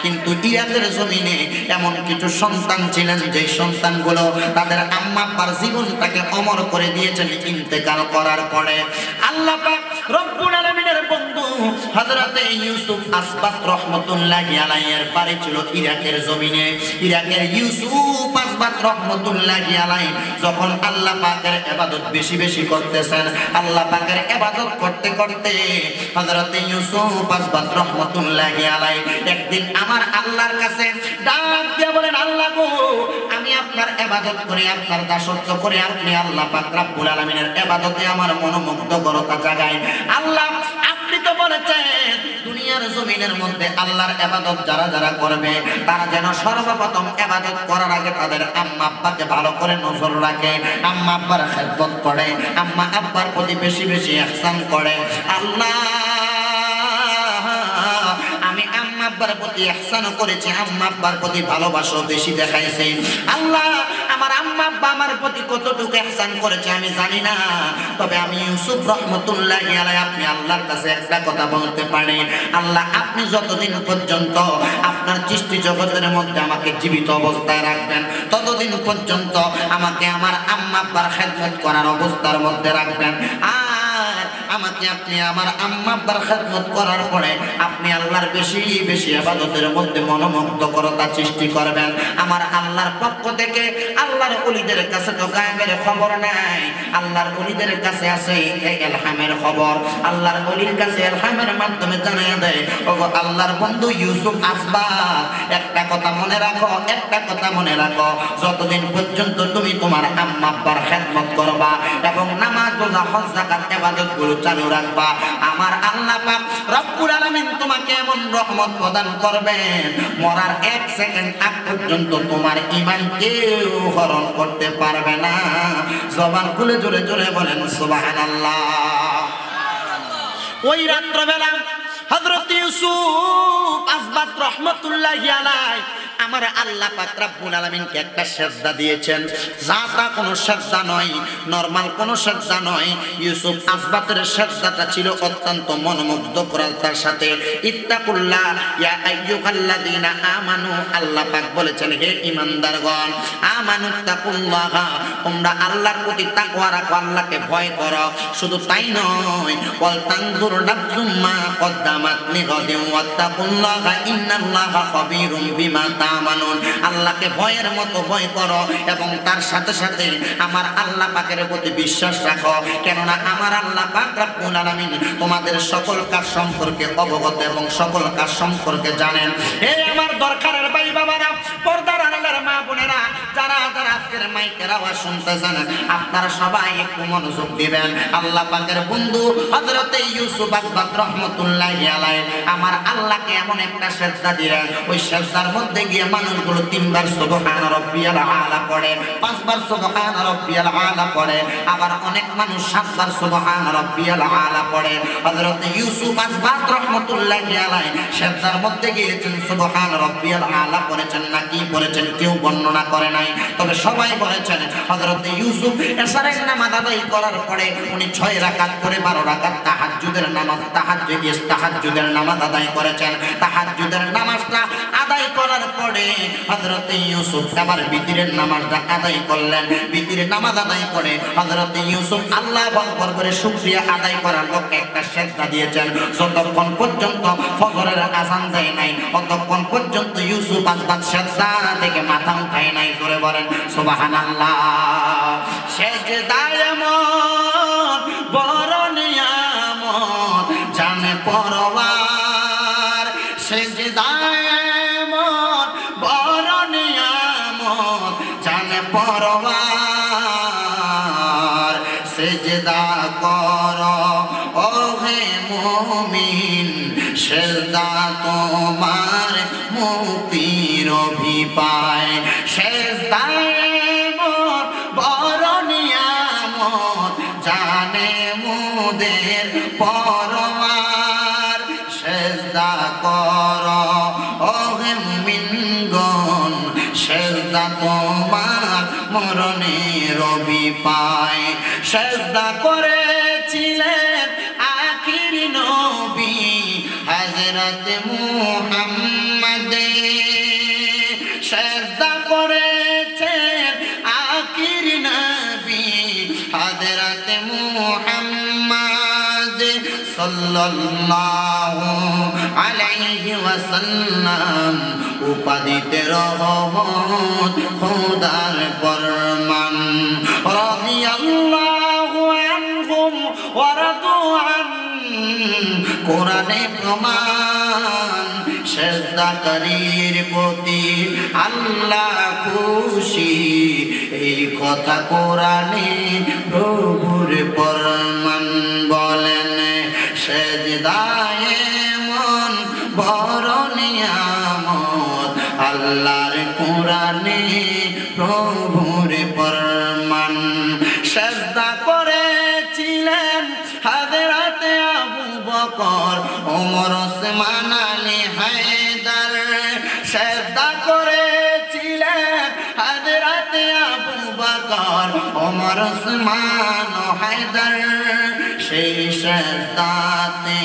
কিন্তু ইরাকের জমিনে এমন কিছু সন্তান ছিলেন যে সন্তানগুলো তাদের আম্মা আব্বার জীবনটাকে অমর করে দিয়েছেন ইন্তেকাল করার পরে। আল্লাহ পাক রব্বুল আলামিনের বন্ধু হযরতে ইউসুফ আসবাত রহমাতুল্লাহি আলাইহির বাড়ি ছিল ইরাকের জমিনে। ইরাকের ইউসুফ আসবাত রহমাতুল্লাহি আলাইহি যখন আল্লাহ পাকের ইবাদত বেশি বেশি করতেছেন, আল্লাহ পাকের ইবাদত করতে করতে হযরতে ইউসুফ আসবাত রহমাতুল্লাহি আলাইহি একদিন আমার আল্লাহর কাছে ডাক দিয়ে বলেন, আল্লাহ গো, আমি আপনার ইবাদত করি, আপনার দাসত্ব করি, আপনি আল্লাহ পাক রব্বুল আলামিনের ইবাদতে আমার মনোমুগ্ধকরতা জাগায়। আল্লাহ আপনি তো বলেছেন দুনিয়ার জমিনের মধ্যে আল্লাহর ইবাদত যারা যারা করবে তারা যেন সর্বপ্রথম ইবাদত করার আগে তাদের আম্মা আব্বাকে ভালো করে নজর রাখে, আম্মা আব্বার খেদমত করে, আম্মা আব্বার প্রতি বেশি বেশি ইহসান করে। আল্লাহ আমি আম্মা আব্বার প্রতি ইহসান করেছি, আম্মা আব্বার প্রতি ভালোবাসা বেশি দেখাইছি। আল্লাহ আমার আম্মা আব্বা আমার প্রতি কতটুকু ইহসান করেছে আমি জানি না, তবে আমি ইউসুফ রহমাতুল্লাহি আলাইহি আপনি আল্লাহর কাছে একটা কথা বলতে পারি, আল্লাহ আপনি যতদিন পর্যন্ত আপনার সৃষ্টি জগতের মধ্যে আমাকে জীবিত অবস্থায় রাখবেন ততদিন পর্যন্ত আমাকে আমার আম্মা আব্বার খেদমত করার অবস্থার মধ্যে রাখবেন। আর আমাকে আপনি আমার আম্মা আব্বার খেদমত করার পরে আপনি আল্লাহর বেশি বেশি ইবাদতের মধ্যে মনোমুগ্ধকরতা সৃষ্টি করবেন। আমার আল্লাহর পক্ষ থেকে আল্লাহর ওলিদের কাছে তো গায়েবের খবর নাই, আল্লাহর ওলিদের কাছে আছে এই ইলহামের খবর। আল্লাহর ওলির কাছে ইলহামের মাধ্যমে জানিয়ে দেয়, ওগো আল্লাহর বন্ধু ইউসুফ আসবাত, একটা কথা মনে রাখো, একটা কথা মনে রাখো, যতদিন পর্যন্ত তুমি তোমার আম্মা আব্বার খেদমত করবা এবং নামাজ রোজা হজ যাকাত ইবাদতগুলো চালু রাখবা, আমার আল্লাহ পাক রব্বুল আলামিন তোমাকে এমন রহমত প্রদান করবেন মরার এক সেকেন্ড আগ পর্যন্ত তোমার ঈমান কেউ হরণ করতে পারবে না। জবান খুলে জোরে জোরে বলেন সুবহানাল্লাহ। ওই রাত্রবেলা হযরত ইউসুফ আসবাত রহমাতুল্লাহি আলাইহি আমার আল্লাহ পাক রব্বুল আলামিনকে একটা সেজদা দিয়েছেন, যাটা কোনো সেজদা নয়, নরমাল কোনো সেজদা নয়। ইউসুফ আসবাতের সেজদাটা ছিল অত্যন্ত মনোমুগ্ধকরতার সাথে। ইত্তাকুল্লাহ ইয়া আইয়ুহাল্লাযীনা আমানু, আল্লাহ পাক বলেছেন হে ঈমানদারগণ, আমানুত্তাকুল্লাহ, তোমরা আল্লাহর প্রতি তাকওয়া রাখো, আল্লাহকে ভয় করো। শুধু তাই নয়, ওয়াল তানজুর নাফসুম মা কদ্দামাত লিগাদিন ওয়াত্তাকুল্লাহ ইন্নাল্লাহা খাবীরুম বিমা তা'মালুন। আল্লাহকে ভয়ের মতো ভয় করো এবং তার সাথে সাথে আমার আল্লাহ পাকের প্রতি বিশ্বাস রাখো, কেননা আমার আল্লাহ পাক রব্বুল আলামিন তোমাদের সকল কাজ সম্পর্কে অবগত এবং সকল কাজ সম্পর্কে জানেন। হে আমার দরকারের ভাই বাবারা, পর্দার আড়ালের মা বোনেরা, যারা যারা আজকের মাইকের আওয়াজ শুনতেছেন আপনারা সবাই একটু মনোযোগ দিবেন। আল্লাহ পাকের বন্ধু হযরত ইউসুফ আসবাত রহমাতুল্লাহি আলাইহি আমার আল্লাহকে এমন একটা সেজদা দিলেন, ওই সেজদার মধ্যে গিয়ে মানুষগুলো 3 বার সুবহান রাব্বিয়াল আলা পড়ে, 5 বার সুবহান রাব্বিয়াল আলা পড়ে, আবার অনেক মানুষ 7 বার সুবহান রাব্বিয়াল আলা পড়ে। হযরত ইউসুফ আসবাত রহমাতুল্লাহি আলাইহি সেজদার মধ্যে গিয়েছেন সুবহান রাব্বিয়াল আলা পড়েছেন না কি পড়েছেন কেউ বর্ণনা করে নাই, তবে সবাই বলেছেন হযরত ইউসুফ এশারের নামাজ আদায় করার পরে উনি 6 রাকাত করে 12 রাকাত তাহাজ্জুদের নামাজ তাহাজ্জুদের নামাজ আদায় করেছেন। তাহাজ্জুদের নামাজটা আদায় করার পরে হযরত ইউসুফ আবার বিতিরের নামাজটা আদায় করলেন। বিতিরের নামাজ আদায় করে হযরত ইউসুফ আল্লাহু আকবার করে শুকরিয়া আদায় করার লক্ষ্যে একটা সেজদা দিয়েছেন। যতক্ষণ পর্যন্ত ফজরের আযান দেয় নাই ততক্ষণ পর্যন্ত ইউসুফ আসবাত সেজদা থেকে মাথা উঠায় নাই। করে বলেন সুবহানাল্লাহ। সেজদায় মন বড় নিয়ামত জানে পরওয়ার, সেজদায় মন বড় নিয়ামত জানে পরওয়ার। সেজদা করো ও হে মুমিন, সেজদা তোমার মুক্তির অভিপায়। সেজদায় মন বড় নিয়ামত জানে মুদের পরওয়ার। সেজদা করো ও হে মুমিনগণ, সেজদা তোমার মরণের অভিপায়। সেজদা করেছিলেন আখির নবী হযরত মুহাম্মদ সেজদা করেছেন আখির নবী হযরত মুহাম্মদ সাল্লাল্লাহু আলাইহি ওয়াসাল্লাম উপাদিতে রহমত খোদার ফরমান রাদিয়াল্লাহু আনহুম ওয়া রাদু আন কোরআনে প্রমাণ সেজদাকারীর প্রতি আল্লাহ খুশি এই কথা কোরআনে প্রভুর ফরমান বলেন সেজদায়ে মন বড় নিয়ামত আল্লাহর কোরআনে প্রভুর ফরমান সেজদা করেছিলেন হযরত আবু বকর ওমর ওসমান আলী হায়দার সেজদা করেছিলেন হযরত আবু বকর ওমর ওসমান হায়দার সেই সেজদাতে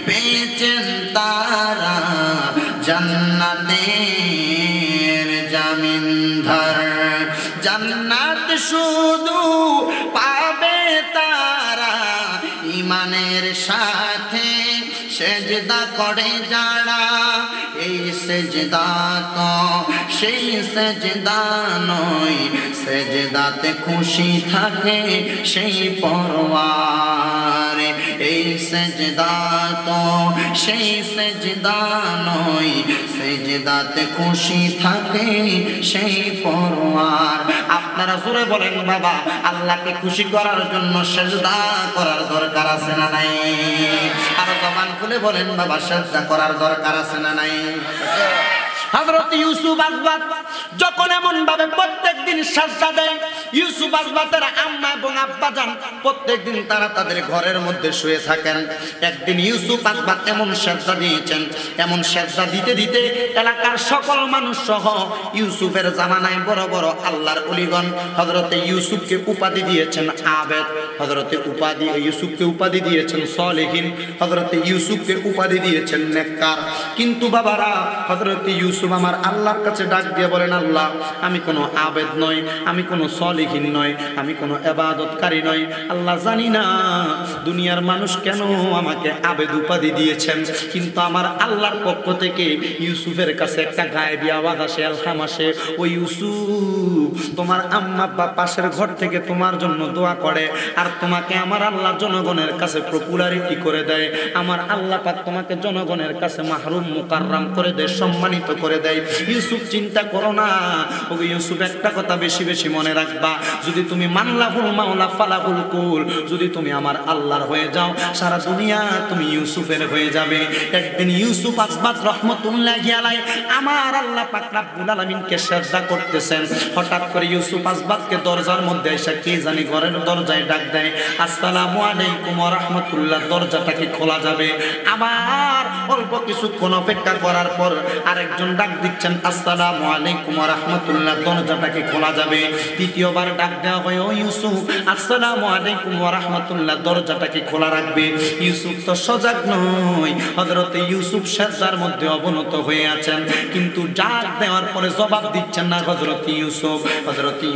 পেয়েছেন তারা জান্নাতের জামিনদার জান্নাত শুধু পাবে তারা ইমানের সাথে সেজদা করে যারা এই সেজদা তো সেই সেজদা নয় সেজদাতে খুশি থাকে সেই পরওয়ার এই সেজদা তো সেই সেজদা নয় সেজদাতে খুশি থাকে সেই পরওয়ার আপনারা জোরে বলেন বাবা আল্লাহকে খুশি করার জন্য সেজদা করার দরকার আছে না নাই আর জবান খুলে বলেন বাবা সেজদা করার দরকার আছে না নাই হযরত ইউসুফ আসবাত যখন এমন ভাবে প্রত্যেকদিন সেজদা দেয় ইউসুফ আসবাতের আম্মা এবং আব্বা জান প্রত্যেকদিন তারা তাদের ঘরের মধ্যে শুয়ে থাকেন একদিন ইউসুফ আসবাত এমন সেজদা দিয়েছেন এমন সেজদা দিতে দিতে এলাকার সকল মানুষ সহ ইউসুফের জামানায় বড় বড় আল্লাহর ওলিগণ হযরত ইউসুফকে উপাধি দিয়েছেন আবেদ হযরত ইউসুফকে উপাধি দিয়েছেন সলিহিন হযরত ইউসুফকে উপাধি দিয়েছেন নেককার কিন্তু বাবারা হযরত ইউসুফ আমার আল্লাহর কাছে ডাক দিয়ে বলেন আল্লাহ আমি কোনো আবেদ নই আমি কোনো সলিহিন নই আমি কোনো ইবাদতকারী নই আল্লাহ জানি না দুনিয়ার মানুষ কেন আমাকে আবেদ উপাধি দিয়েছেন কিন্তু আমার আল্লাহর পক্ষ থেকে ইউসুফের কাছে একটা গায়েবী আওয়াজ আসে আলহাম আসে ও ইউসুফ তোমার আম্মা আব্বা পাশের ঘর থেকে তোমার জন্য দোয়া করে আর তোমাকে আমার আল্লাহ জনগণের কাছে পপুলারিটি করে দেয় আমার আল্লাহ পাক তোমাকে জনগণের কাছে মাহরুম মুকাররাম করে দেয় সম্মানিত করে দেয় ইউসুফ চিন্তা করো না ও ইউসুফ একটা কথা বেশি বেশি মনে রাখবা যদি তুমি মানলাহুল মাওলা ফালাহুল কুল যদি তুমি আমার আল্লাহর হয়ে যাও সারা দুনিয়া তুমি ইউসুফের হয়ে যাবে একদিন ইউসুফ আসবাত রহমাতুল্লাহি আলাইহি আমার আল্লাহ পাক রব্বুল আলামিনকে সেজদা করতেছেন হঠাৎ করে ইউসুফ আসবাতকে দরজার মধ্যে এসে কে জানি ঘরের দরজায় ডাক দেয় আসসালামু আলাইকুম ওয়া রাহমাতুল্লাহ দরজাটাকে খোলা যাবে আবার অল্প কিছুক্ষণ অপেক্ষা করার পর আরেকজন ডাক দিচ্ছেন আসসালামু আলাইকুম ওয়া রাহমাতুল্লাহ দরজাটাকে খোলা যাবে তৃতীয়বার ডাক দেওয়া হয় ও ইউসুফ আসসালামু আলাইকুম ওয়া রাহমাতুল্লাহ দরজাটাকে খোলা রাখবে ইউসুফ তো সজাগ নয় হযরত ইউসুফ সেজদার মধ্যে অবনত হয়ে আছেন কিন্তু ডাক দেওয়ার পরে জবাব দিচ্ছেন না হযরত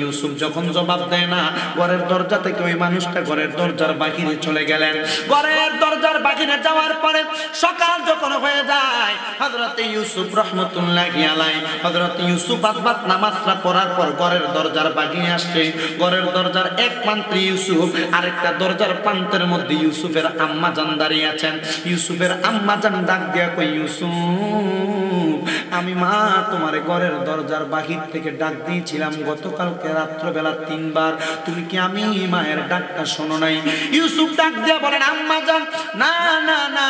ইউসুফ যখন জবাব দেয় না ঘরের দরজা থেকে ওই মানুষটা ঘরের দরজার বাহিরে চলে গেলেন ঘরের দরজার বাহিরে যাওয়ার পরে সকাল যখন হয়ে যায় হযরত ইউসুফ রহমাতুল্লাহি আলাইহি হযরত ইউসুফ আসবাত নামাজটা পড়ার পর ঘরের দরজার বাহিরে আসছে ঘরের দরজার এক প্রান্তে ইউসুফ আরেকটা দরজার প্রান্তের মধ্যে ইউসুফের আম্মা জান দাঁড়িয়ে আছেন ইউসুফের আম্মা জান ডাক দিয়া কই ইউসুফ আমি মা তোমার ঘরের দরজার বাহির থেকে ডাক দিয়েছিলাম গতকালকে রাত্রবেলা 3 বার তুমি কি আমি মায়ের ডাকটা শোনো নাই ইউসুফ ডাক দিয়া বলেন আম্মা জান না না না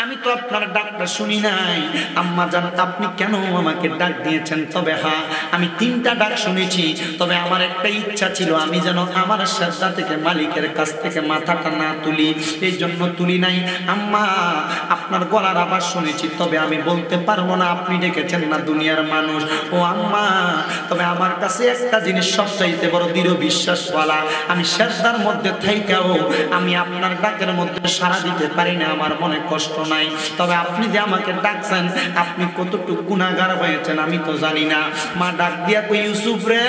আমি তো আপনার ডাকটা শুনি নাই আম্মা জান আপনি কেন আমাকে ডাক দিয়েছেন তবে হ্যাঁ আমি 3টা ডাক শুনেছি তবে আমার একটা ইচ্ছা ছিল আমি যেন আমার সেজদা থেকে মালিকের কাছ থেকে মাথাটা না তুলি এই জন্য তুলি নাই আম্মা আপনি আপনার গলার আওয়াজ শুনেছি, তবে আমি বলতে পারবো না আপনি ডেকেছেন না দুনিয়ার মানুষ। ও আম্মা, তবে আমার কাছে একটা জিনিস সবচাইতে বড় দৃঢ় বিশ্বাসওয়ালা, আমি সেজদার মধ্যে থাইকাও আমি আপনার ডাকের মধ্যে সাড়া দিতে পারি না, আমার মনে কষ্ট নাই। তবে আপনি যে আমাকে ডাকছেন, আপনি কতটুকু গুনাহগার হয়েছেন আমি তো জানি না। মা ডাক দিয়া কই, ইউসুফ রে,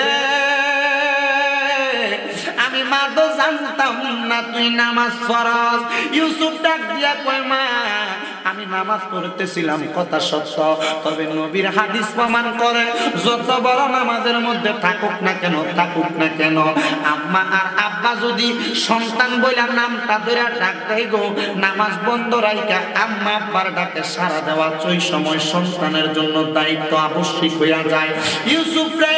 আমি মা তো জানতাম না তুই নামাজ পড়স। ইউসুফ ডাক দিয়া কই, মা আমি নামাজ পড়তেছিলাম কথা সত্য, তবে নবীর হাদিস প্রমাণ করে যত বড় নামাজের মধ্যে থাকুক না কেন আম্মা আর আব্বা যদি সন্তান বইলা নামটা ধরে ডাক দেয় গো, নামাজ বন্ধ রাইকা আম্মা আব্বার ডাকে সাড়া দেওয়া ওই সময় সন্তানের জন্য দায়িত্ব আবশ্যক হইয়া যায়। ইউসুফ রে,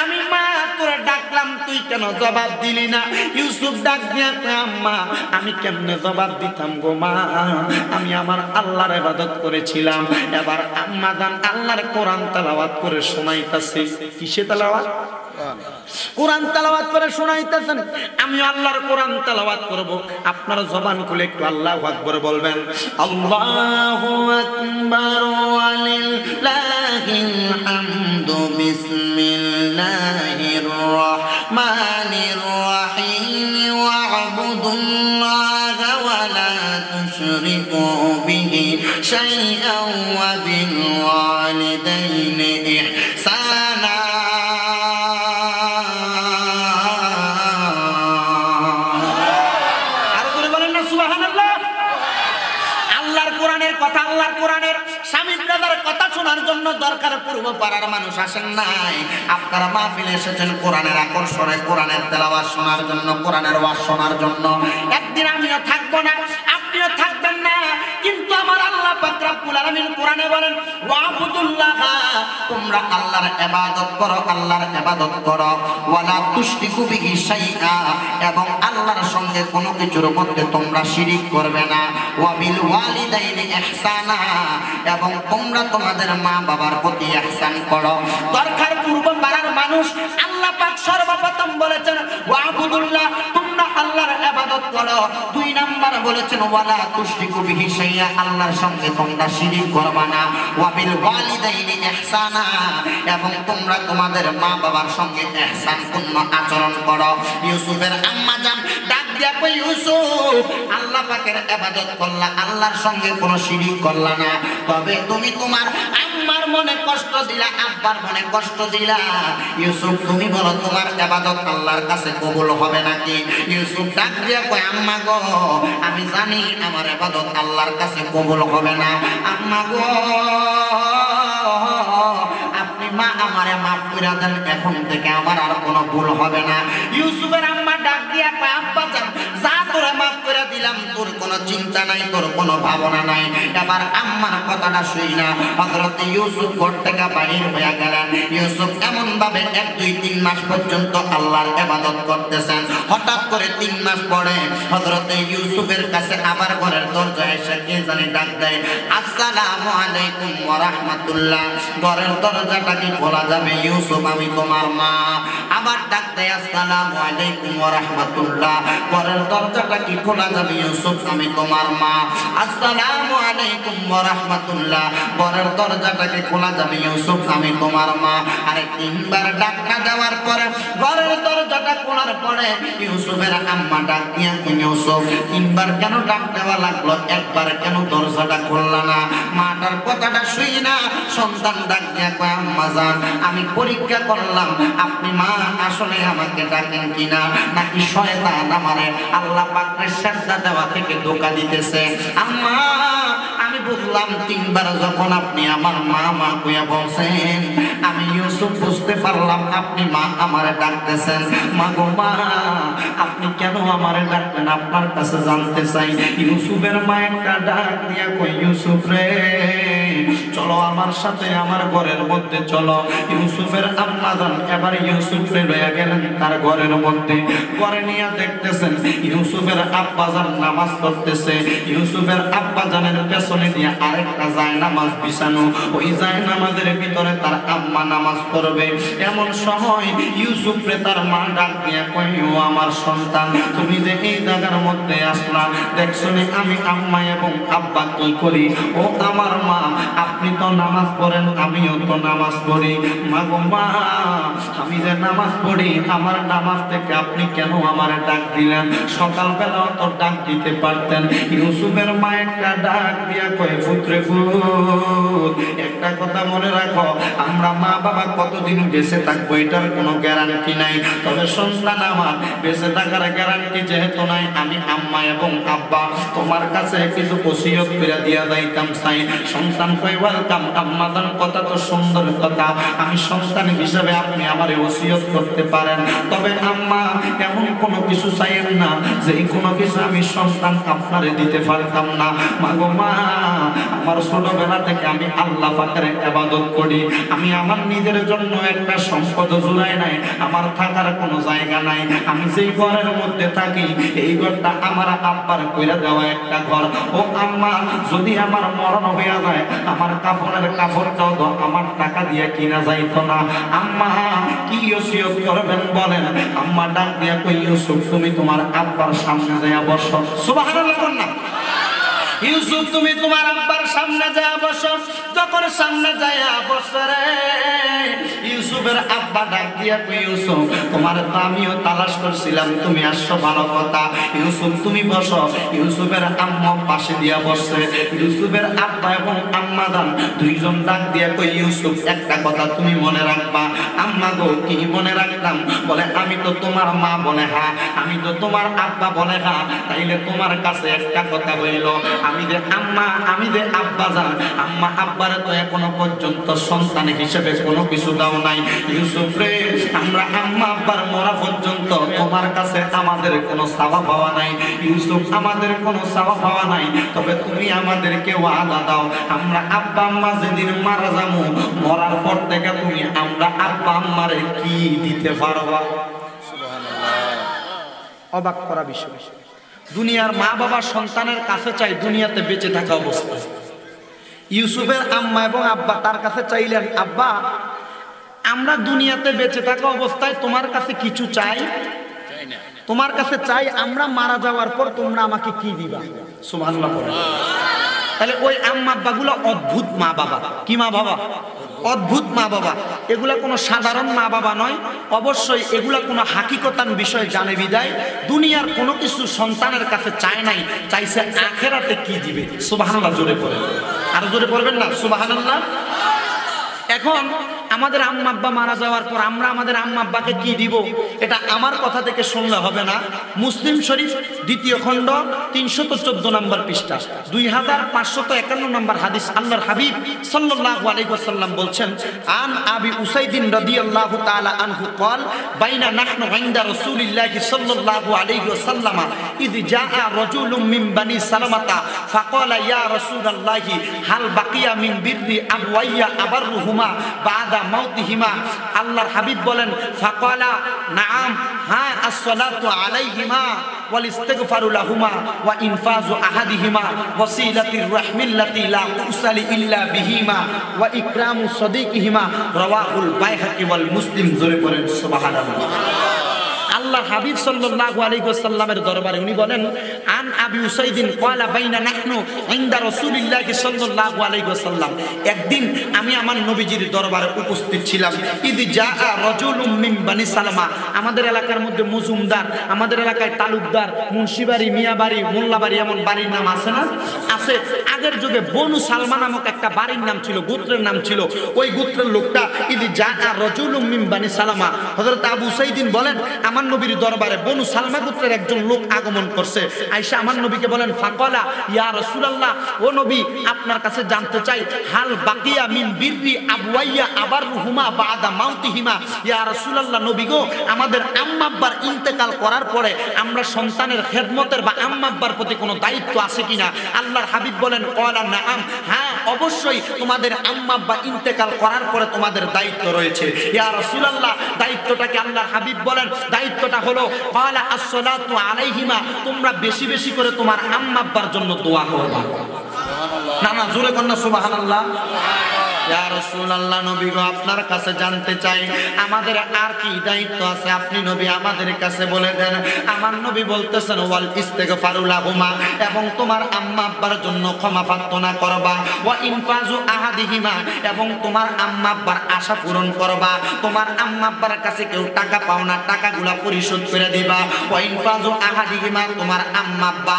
আমি মা তোরে ডাকলাম, তুই কেন জবাব দিলি না? ইউসুফ ডাক দিয়া কয়, আম্মা আমি কেমনে জবাব দিতাম গো মা, আমি আমার আল্লাহর ইবাদত করেছিলাম। এবার আম্মা জান আল্লাহর কোরআন তেলাওয়াত করে শোনাইতাছে। কিসে তেলাওয়াত? কোরআন তেলাওয়াত করে শোনাইতেছেন। আমি আল্লাহর কোরআন তেলাওয়াত করব, আপনারা জবান খুলে একটু আল্লাহু আকবার বলবেন। আল্লাহু আকবার ওয়া লিল্লাহিল হামদু, বিসমিল্লাহির রাহমানির রাহিম, ওয়া'বুদুল্লাহা ওয়া লা তুশরিকু বিহি শাইআন ওয়া বিল ওয়ালিদাইনি ইহসানা। আল্লাহর কোরআনের স্বামী ব্রাদার কথা শোনার জন্য দরকার পূর্ব পাড়ার মানুষ আসেন নাই, আপনারা মাহফিলে এসেছেন কোরআনের আকর্ষণে, কোরআনের তেলাওয়াত শোনার জন্য, কোরআনের ওয়াজ শোনার জন্য। একদিন আমিও থাকবো না, আপনিও থাকবেন না, কিন্তু আমার আল্লাহ পাক রব্বুল আলামিন কোরআনে বলেন, ওয়া'বুদুল্লাহ, তোমরা আল্লাহর ইবাদত করো, আল্লাহর ইবাদত করো, ওয়ালা তুশরিকু বিহি শাইআ, এবং আল্লাহর সঙ্গে কোনো কিছুর মধ্যে তোমরা শিরিক করবে না, ওয়া বিল ওয়ালিদাইনি ইহসানা, এবং তোমরা তোমাদের মা বাবার প্রতি ইহসান করো। দরকার পূর্ব পাড়ার মানুষ আল্লাহ পাক সর্বপ্রথম বলেছেন ওয়া'বুদুল্লাহ, তোমরা আল্লাহর ইবাদত করো। দুই নাম্বার বলেছেন ওয়ালা তুশরিকু বিহি শাইআ, আল্লাহর সঙ্গে তোমরা শিরিক করবে না, ওয়া বিল ওয়ালিদাইনি ইহসানা, এবং তোমরা তোমাদের মা বাবার সঙ্গে ইহসানপূর্ণ আচরণ করো। ইউসুফের আম্মা জান ডাক দিয়া কই, ইউসুফ আল্লাহ পাকের ইবাদত করলা, আল্লাহর সঙ্গে কোনো শিরিক করলা না, তবে তুমি তোমার আম্মার মনে কষ্ট দিলা, আব্বার মনে কষ্ট দিলা। ইউসুফ তুমি বলো তোমার ইবাদত আল্লাহর কাছে কবুল হবে নাকি? ইউসুফ ডাক দিয়া কয়, আম্মা গো আমি জানি আমার ইবাদত আল্লাহর কাছে কবুল হবে না। আম্মা গো আপনি মা আমারে মাফ করে দেন, এখন থেকে আমার আর কোনো ভুল হবে না। ইউসুফের আম্মা ডাক দিয়া কয়, আব্বা জান যা তোরে মাফ করে দিলাম, তোর কোনো চিন্তা নাই, তোর কোনো ভাবনা নাই। এবার আম্মার কথাটা শুই না হযরত ইউসুফ ঘর থেকে বাইরে হয়ে গেলেন। ইউসুফ এমন ভাবে 1, 2, 3 মাস পর্যন্ত আল্লাহর ইবাদত করতেছেন। হঠাৎ করে 3 মাস পরে হযরত ইউসুফের কাছে আবার ঘরের দরজায় এসে কে জানি ডাক দেয়, আসসালামু আলাইকুম ওয়া রাহমাতুল্লাহ। ঘরের দরজাটা কি খোলা যাবে? ইউসুফ আমি তোমার মা। আবার ডাক দেয়, আসসালামু আলাইকুম ওয়া রাহমাতুল্লাহ। ঘরের দরজাটা কি খোলা যাবে? ইউসুফ আমি তোমার মা। আসসালামু আলাইকুম ওয়া রাহমাতুল্লাহ। ঘরের দরজাটা কি খোলা যাবে? ইউসুফ আমি তোমার মা। আরে 3 বার ডাকটা দেওয়ার পরে ঘরের দরজাটা খোলার পরে ইউসুফের আম্মা ডাক দিয়া কই, ইউসুফ 3 বার কেন ডাক দেওয়া লাগলো, একবার কেন দরজাটা খুললা না? মাটার কথাটা শুই না সন্তান ডাক দিয়া কয়, আম্মা জান আমি পরীক্ষা করলাম আপনি মা আসলে আমাকে ডাকেন কিনা, নাকি শয়তান আমারে আল্লাহ পাকের সাজদা দেওয়া থেকে ধোঁকা দিতেছে। আম্মা আমি বুঝলাম 3 বার যখন আপনি আমার মা মা কইয়া বলছেন, আমি ইউসুফ বুঝতে পারলাম আপনি মা আমারে ডাকতেছেন। মা গো মা আপনি কেন আমারে ডাকলেন আপনার কাছে জানতে চাই। ইউসুফের মা একটা ডাক দিয়া কই, ইউসুফ রে চলো আমার সাথে আমার ঘরের মধ্যে চলো। ইউসুফের আম্মা জান এবার ইউসুফকে লইয়া গেলেন তার ঘরের মধ্যে। ঘরে নিয়ে দেখতেছেন ইউসুফের আব্বা জান নামাজ পড়তেছে। ইউসুফের আব্বা জানের পেছনে দিয়ে আরেকটা জায়নামাজ বিছানো, ওই জায়নামাজের ভিতরে তার আম্মা নামাজ পড়বে। এমন সময় ইউসুফরে তার মা ডাক দিয়ে কই, ও আমার সন্তান, তুমি যে এই জায়গার মধ্যে আসলা, দেখছো নি আমি আম্মা এবং আব্বা কি করি? ও আমার মা, আপনি তো নামাজ পড়েন, আমিও তো নামাজ পড়ি। মা গো মা, আমি যে নামাজ পড়ি, আমার নামাজ থেকে আপনি কেন আমার ডাক দিলেন? সকালবেলাও তো ডাক দিতে পারতেন। ইউসুফের মা একটা ডাক দিয়া কয়, পুত্রে পুত, একটা কথা মনে রাখো, আমরা মা বাবা কতদিন বেঁচে থাকবো এটার কোনো গ্যারান্টি নাই, তবে সন্তান আমার বেঁচে থাকার গ্যারান্টি যেহেতু নাই, আমি আম্মা এবং আব্বা তোমার কাছে কিছু ওসিয়ত করে দিয়া যাইতাম চাই। সন্তান কই, ওয়েলকাম আম্মা জান, কথা তো সুন্দর কথা, আমি সন্তান হিসেবে আপনি আমারে ওসিয়ত করতে পারেন, তবে আম্মা এমন কোনো কিছু চাইেন না যে কোনো কিছু আমি সন্তান আপনারে দিতে পারতাম না। মা গো মা, আমার ছোটবেলা থেকে আমি আল্লাহ পাকের ইবাদত করি, আমি আমার নিজের জন্য একটা সম্পদ জুড়াই নাই, আমার থাকার কোনো জায়গা নাই, আমি যেই ঘরের মধ্যে থাকি এই ঘরটা আমার আব্বার কইরা দেওয়া একটা ঘর। ও আম্মা, যদি আমার মরণ হইয়া যায়, আমার কাফনের কাপড়টাও তো আমার টাকা দিয়ে কিনা যাইতো না। আম্মা কি ওসিয়ত করবেন বলেন? আম্মা ডাক দিয়া কই, ইউসুফ তুমি তোমার আব্বার সামনে যাইয়া বসো। সুবহানাল্লাহ বলনা। ইউসুফ তুমি তোমার আব্বার সামনে যাইয়া বসো। যখন সামনে যাইয়া বসে রে, ইউসুফের আব্বা ডাক দিয়া কই, ইউসুফ তোমার তো আমিও তালাশ করছিলাম, তুমি আসছো ভালো কথা, ইউসুফ তুমি বসো। ইউসুফের আম্মা পাশে দিয়া বসছে। ইউসুফের আব্বা এবং আম্মা জান দুইজন ডাক দিয়া কই, ইউসুফ একটা কথা তুমি মনে রাখবা। আম্মা গো, কি মনে রাখতাম? বলে আমি তো তোমার মা। বলে হ্যাঁ। আমি তো তোমার আব্বা। বলে হ্যাঁ। তাইলে তোমার কাছে একটা কথা বলল, আমি যে আম্মা, আমি যে আব্বা জান, আম্মা আব্বারে তো এখনো পর্যন্ত সন্তান হিসেবে কোনো কিছু দাও নাই। ইউসুফ রে, আমরা আম্মা আব্বার মরা পর্যন্ত তোমার কাছে আমাদের কোনো চাওয়া পাওয়া নাই। ইউসুফ, আমাদের কোনো চাওয়া পাওয়া নাই, তবে তুমি আমাদেরকে ওয়াদা দাও, আমরা আব্বা আম্মা যেদিন মারা যাবো, মরার পর থেকে তুমি আমরা আব্বা আম্মারে কি দিতে পারবা? অবাক করা বিষয়। দুনিয়ার মা বাবা সন্তানের কাছে চাই দুনিয়াতে বেঁচে থাকা অবস্থায়। ইউসুফের আম্মা এবং আব্বা তার কাছে চাইলেন, আব্বা আমরা দুনিয়াতে বেঁচে থাকা অবস্থায় তোমার কাছে কিছু চাই, তোমার কাছে চাই আমরা মারা যাওয়ার পর তোমরা আমাকে কি দিবা? সুবহানাল্লাহ। তাহলে ওই আম্মা আব্বাগুলো অদ্ভুত মা বাবা। কি মা বাবা? অদ্ভুত মা বাবা। এগুলা কোনো সাধারণ মা বাবা নয়, অবশ্যই এগুলা কোনো হাকিকতান বিষয় জানে বিদায় দুনিয়ার কোনো কিছু সন্তানের কাছে চায় নাই, চাইছে আখেরাতে কি দিবে। সুবহানাল্লাহ জোরে পড়েন, আর জোরে পড়বেন না সুবহানাল্লাহ। এখন আমাদের আম্মা আব্বা মারা যাওয়ার পর আমরা আমাদের আম্মা আব্বাকে কি দিব, এটা আমার কথা থেকে শুনলে হবে না। মুসলিম শরীফ 2য় খণ্ড 314 নম্বর পৃষ্ঠা 2551 নম্বর হাদিস, আল্লাহর হাবিব সাল্লাল্লাহু আলাইহি ওয়াসাল্লাম বলছেন, আন আবি উসাইদিন রাদিয়াল্লাহু তাআলা আনহু قال বাইনা নাহনু ইনদা রাসূলিল্লাহি সাল্লাল্লাহু আলাইহি ওয়াসাল্লাম ইয জাআ রাজুলুম মিন বানি সালামাতা ফাকালা ইয়া রাসূলুল্লাহি হাল বাকিয়া মিন বিররি আবওয়াইয়া আবাররুহুমা বাদা মাউতিহিমা। আল্লাহর হাবিব বলেন, ফাকালা নাআম, হ্যাঁ, আসসালাতু আলাইহিমা ওয়াল ইস্তিগফারু লাহুমা ওয়া ইনফাজু আহাদিহিমা ওয়াসিলাতির রাহমিল্লাতি লা তুসালি ইল্লা বিহিমা ওয়া ইকরামু সাদিকিহিমা। রাওয়াহুল বাইহাকি ওয়াল মুসলিম। জোরে পড়েন সুবহানাল্লাহ। আল্লাহর হাবিব সাল্লাল্লাহু আলাইহি ওয়াসাল্লামের দরবারে উনি বলেন, আন আবি উসাইদিন ক্বালা বাইনা নাহনু ইনদা রাসূলিল্লাহি সাল্লাল্লাহু আলাইহি ওয়াসাল্লাম, একদিন আমি আমার নবীজির দরবারে উপস্থিত ছিলাম। ইয জাআ রাজুলুম মিন বানি সালামা, আমাদের এলাকার মধ্যে মজুমদার, আমাদের এলাকায় তালুকদার, মুন্সিবাড়ি, মিয়াবাড়ি, মোল্লাবাড়ি এমন বাড়ির নাম আছে না? আছে। আগের যুগে বনু সালমা নামক একটা বাড়ির নাম ছিল, গোত্রের নাম ছিল। ওই গোত্রের লোকটা ইয জাআ রাজুলুম মিন বানি সালামা, হযরত আবু উসাইদিন বলেন, আমার নবী নবীর দরবারে বনু সালমা গোত্রের একজন লোক আগমন করছে। আয়েশা আমার নবীকে বলেন, ফাকালা ইয়া রাসূলুল্লাহ, ও নবী আপনার কাছে জানতে চাই, হাল বাকিয়া মিন বিররি আবওয়াইয়া আবারহুমা বাদা মাউতিহিমা। ইয়া রাসূলুল্লাহ, নবী গো, আমাদের আম্মা আব্বার ইন্তেকাল করার পরে আমরা সন্তানের খেদমতের বা আম্মা আব্বার প্রতি কোনো দায়িত্ব আছে কিনা? আল্লাহর হাবিব বলেন, ক্বালা নাআম, হ্যাঁ অবশ্যই তোমাদের আম্মা আব্বা ইন্তেকাল করার পরে তোমাদের দায়িত্ব রয়েছে। ইয়া রাসূলুল্লাহ, দায়িত্বটাকে আল্লাহর হাবিব বলেন, দায়িত্বটা হলো ক্বালা আসসালাতু আলাইহিমা, তোমরা বেশি বেশি করে তোমার আম্মা আব্বার জন্য দোয়া করবা। না না, জোরে কন্যা সুবহানাল্লাহ। ইয়া রাসূলুল্লাহ, নবী গো, আপনার কাছে জানতে চাই আমাদের আর কি দায়িত্ব আছে, আপনি নবী আমাদের কাছে বলে দেন। আমার নবী বলতেছেন, ওয়াল ইস্তিগফারু লাহুমা, এবং তোমার আম্মা আব্বার জন্য ক্ষমা প্রার্থনা করবা। ওয়া ইনফাজু আহাদিহিমা, এবং তোমার আম্মা আব্বার আশা পূরণ করবা। তোমার আম্মা আব্বার কাছে কেউ টাকা পাও না, টাকাগুলা পরিশোধ করে দিবা। ওয়া ইনফাজু আহাদিহিমা, তোমার আম্মা আব্বা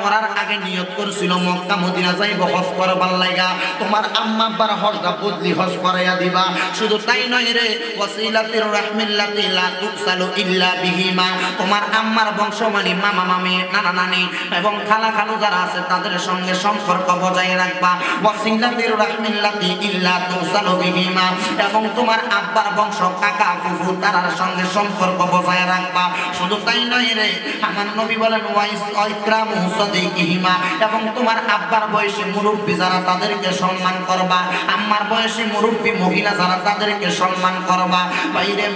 মরার আগে নিয়ত করছিল মক্কা মদিনা যাইব হজ করবার লাগা, তোমার আম্মা আব্বার হজটা বদলি হজ করাইয়া দিবা। শুধু তাই নয় রে, ওয়াসিলাতির রাহমিল্লাতি লা তুসালু ইল্লা বিহিমা, তোমার আম্মার বংশ মানে মামা মামি নানা নানি এবং খালা খালু যারা আছে তাদের সঙ্গে সম্পর্ক বজায় রাখবা। ওয়াসিলাতির রাহমিল্লাতি ইল্লা তুসালু বিহিমা, এবং তোমার আব্বার বংশ কাকা ফুফু তারার সঙ্গে সম্পর্ক বজায় রাখবা। শুধু তাই নয় রে, আমার নবী বলেন, ওয়াইকরামু সাদিকিহিমা, এবং তোমার আব্বার বয়সী মুরব্বী যারা তাদেরকে সম্মান করবা। আম্মার বয়সী মুরব্বী মহিলা যারা তাদেরকে সম্মান করবা। বাইরে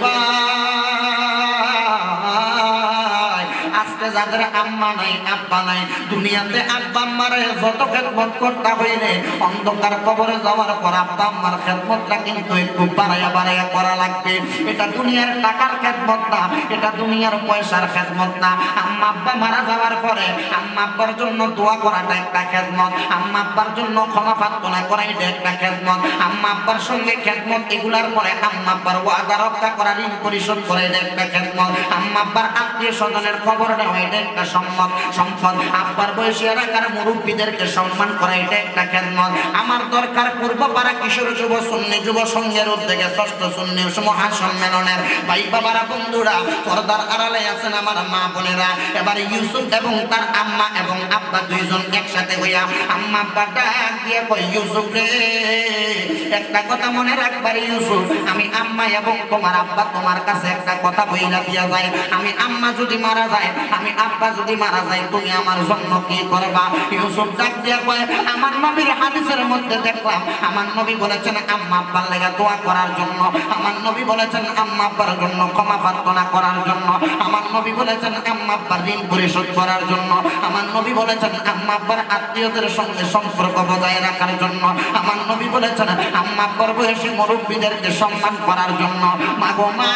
আজকে যাদের আম্মা নাই আব্বা নাই, দুনিয়াতে আব্বা আম্মারে যত খেদমত করতে হইলে অন্ধকার কবরে যাওয়ার পর আব্বা আম্মার খেদমতটা কিন্তু একটু বাড়াইয়া বাড়াইয়া করা লাগবে। এটা দুনিয়ার টাকার খেদমত না, এটা দুনিয়ার পয়সার খেদমত না। আম্মা আব্বা মারা যাওয়ার পরে আম্মা আব্বার জন্য দোয়া করাটা একটা খেদমত, আম্মা আব্বার জন্য ক্ষমা প্রার্থনা করা এটা একটা খেদমত, আম্মা আব্বার সঙ্গে খেদমত এগুলার পরে আম্মা আব্বার ওয়াদা রক্ষা করা, ঋণ পরিশোধ করা এটা একটা খেদমত, আম্মা আব্বার আত্মীয় স্বজনের খবর নেওয়া এটা একটা সম্পদ, আব্বার বয়সী এলাকার মুরব্বীদেরকে সম্মান করা এটা একটা খেদমত। আমার দরকার পূর্ব পাড়া কিশোর যুব সুন্নি যুব সংঘের উদ্যোগে ষষ্ঠ সুন্নি মহাসম্মেলনের ভাই বাবারা বন্ধুরা, পর্দার আড়ালে আছেন আমার মা বোনেরা। এবার ইউসুফ এবং তার আম্মা এবং আব্বা দুইজন একসাথে হইয়া আম্মা আব্বা ডাক দিয়ে কই, ইউসুফ রে একটা কথা মনে রাখবার ইউসুফ, আমি আম্মা এবং তোমার আব্বা তোমার কাছে একটা কথা বইলা দিয়া যায়, আমি আম্মা যদি মারা যায়, আমি আব্বা যদি মারা যায়, তুমি আমার জন্য কি করবা? ইউসুফ ডাক দিয়া কয়, আমার নবীর হাদিসের মধ্যে দেখলাম আমার নবী বলেছেন আম্মা আব্বার লাগা দোয়া করার জন্য, আমার নবী বলেছেন আম্মা আব্বার জন্য ক্ষমা প্রার্থনা করার জন্য, আমার নবী বলেছেন আম্মা আব্বার ঋণ পরিশোধ করার জন্য, আমার নবী বলেছেন আম্মা আব্বার আত্মীয়দের সঙ্গে সম্পর্ক বজায় রাখার জন্য, আমার নবী বলেছেন আম্মা আব্বার বয়সী মুরব্বীদেরকে সম্মান করার জন্য। মা গো মা,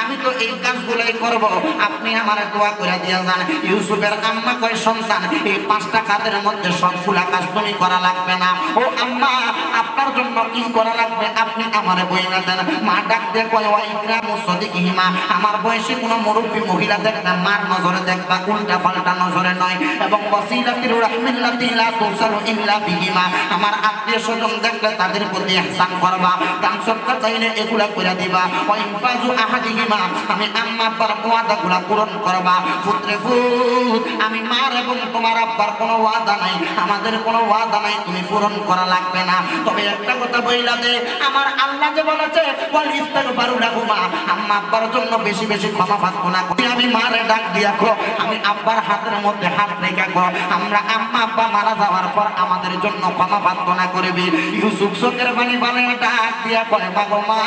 আমি তো এই কাজগুলাই করব, আপনি আমার দোয়া করে দিয়া যান। ইউসুফের আম্মা কয়, সন্তান এই 5টা কাজের মধ্যে সবগুলা কাজ তুমি করা লাগবে না। ও আম্মা, আপনার জন্য কি করা লাগবে আপনি আমারে বইলা দেন। মা ডাক দিয়ে কয়, ওয়াইকরামু সাদিকিহিমা, আমার বয়সী কোনো মুরব্বী মহিলা দেখবে মার নজরে দেখবা, উল্টা পাল্টা নজরে নয়। এবং ওয়াসিলাতির রাহমিল্লাতি লা তুসালু ইল্লা বিহিমা, আমার আত্মীয় স্বজন দেখলে তাদের প্রতি ইহসান করবা, দান সদকা চাইলে এগুলা করে দিবা। ওয়াইনফাজু আহাদিহিমা, আমি আম্মা আব্বার ওয়াদাগুলা পূরণ করবা। পুত্রে পুত, আমি মার এবং তোমার আব্বার কোনো ওয়াদা নাই, আমাদের কোনো ওয়াদা নাই, তুমি পূরণ করা লাগবে না। তবে একটা কথা বইলা দে, আমার আল্লাহ যে বলেছে ওয়াল ইস্তিগফারু লাহুমা, আম্মা আব্বার জন্য বেশি বেশি ক্ষমা প্রার্থনা করি। আমি মারে ডাক দিয়া কো, আমি আব্বার হাতের মধ্যে হাত রেখে কো, আমরা আম্মা আব্বা মারা যাওয়ার পর আমাদের জন্য ক্ষমা প্রার্থনা করবি। ইউসুফ চোখের পানি বানে ডাক দিয়া কয়, মা গো মা,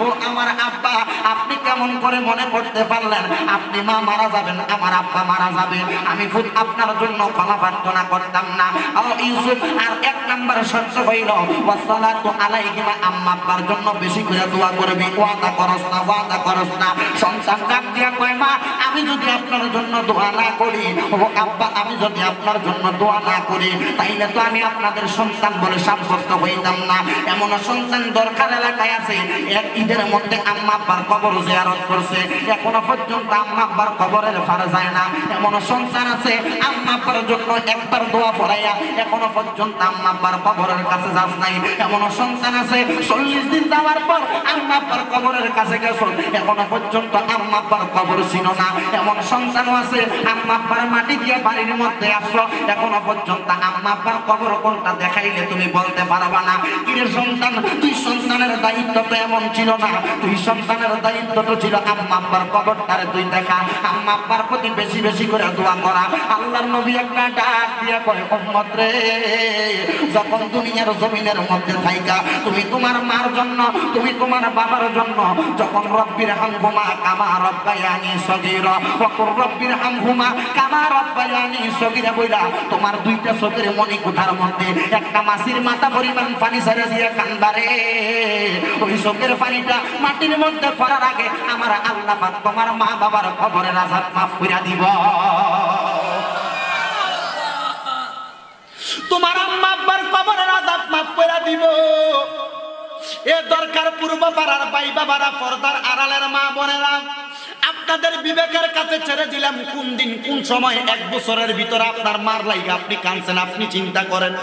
ও আমার আব্বা, আপনি কেমন করে মনে করতে পারলেন আপনি মা মারা যাবেন, আমার আব্বা মারা যাবে? আমি খুব আপনার জন্য ক্ষমা প্রার্থনা করতাম না। ও ইউসুফ, আর 1 নাম্বার শর্ত হইল ওয়াসসালাতু আলাইহিমা, আম্মা আব্বার জন্য বেশি করে দোয়া করবি। ওয়াদা করস না, ওয়াদা করস না। সন্তান ডাক দিয়া কয়, মা আমি যদি আপনার জন্য দোয়া না করি, ও আব্বা আমি যদি আপনার জন্য দোয়া না করি, তাইলে তো আমি আপনাদের সন্তান বলে সাব্যস্ত হইতাম না। এমন সন্তান দরকার এলাকায় আছে, এক ঈদের মধ্যে আম্মা আব্বার কবর জিয়ারত করছে, এখনো পর্যন্ত আম্মা আব্বার কবরের পারে যায় না। এমন সন্তান আছে আম্মা আব্বার জন্য একবার দোয়া পড়াইয়া এখনো পর্যন্ত আম্মা আব্বার কবরের কাছে যাস নাই। এমন সন্তান আছে 40 দিন যাওয়ার পর আম্মা আব্বার কবরের কাছে গেছো, এখনো পর্যন্ত আম্মা আব্বার কবর ছিল না। এমন সন্তানও আছে আম্মা আব্বার মাটি দিয়ে বাড়ির মধ্যে আসলো, এখনো পর্যন্ত আম্মা আব্বার কবর কোনটা দেখাইলে তুমি বলতে পারবা না। কিরে সন্তান, তুই সন্তানের দায়িত্ব তো এমন ছিল না, তুই সন্তানের দায়িত্ব তো ছিল আম্মা আব্বার কবরটারে তুই দেখা, আম্মা আব্বার প্রতি বেশি বেশি করে দোয়া করা। আল্লাহর নবী একটা ডাক দিয়ে কয়, উম্মত রে, যখন দুনিয়ার জমিনের মধ্যে থাইকা তুমি তোমার মার জন্য, তুমি তোমার বাবার জন্য যখন রব্বির হামহুমা কামা রব্বায়ানি সগীরা ওয়া কুর রব্বির হামহুমা কামা রব্বায়ানি সগীরা বইলা তোমার দুইটা চোখের মনি কোঠার মধ্যে একটা মাছির মাথা পরিমাণ পানি ছেড়ে দিয়ে কান্দারে, ওই চোখের পানিটা মাটির মধ্যে পড়ার আগে আমার আল্লাহ পাক তোমার মা বাবার কবরের আযাব মাফ কইরা দিব। তোমার আম্মা আব্বার কবরের আযাব মাফ কইরা দিব। এ দরকার পূর্ব পাড়ার ভাই বাবারা, পর্দার আড়ালের মা বোনেরা, আপনাদের বিবেকের কাছে ছেড়ে দিলাম, কোন দিন কোন সময় 1 বছরের ভিতরে আপনার মার লাইগা আপনি কাঁদছেন আপনি চিন্তা করেন,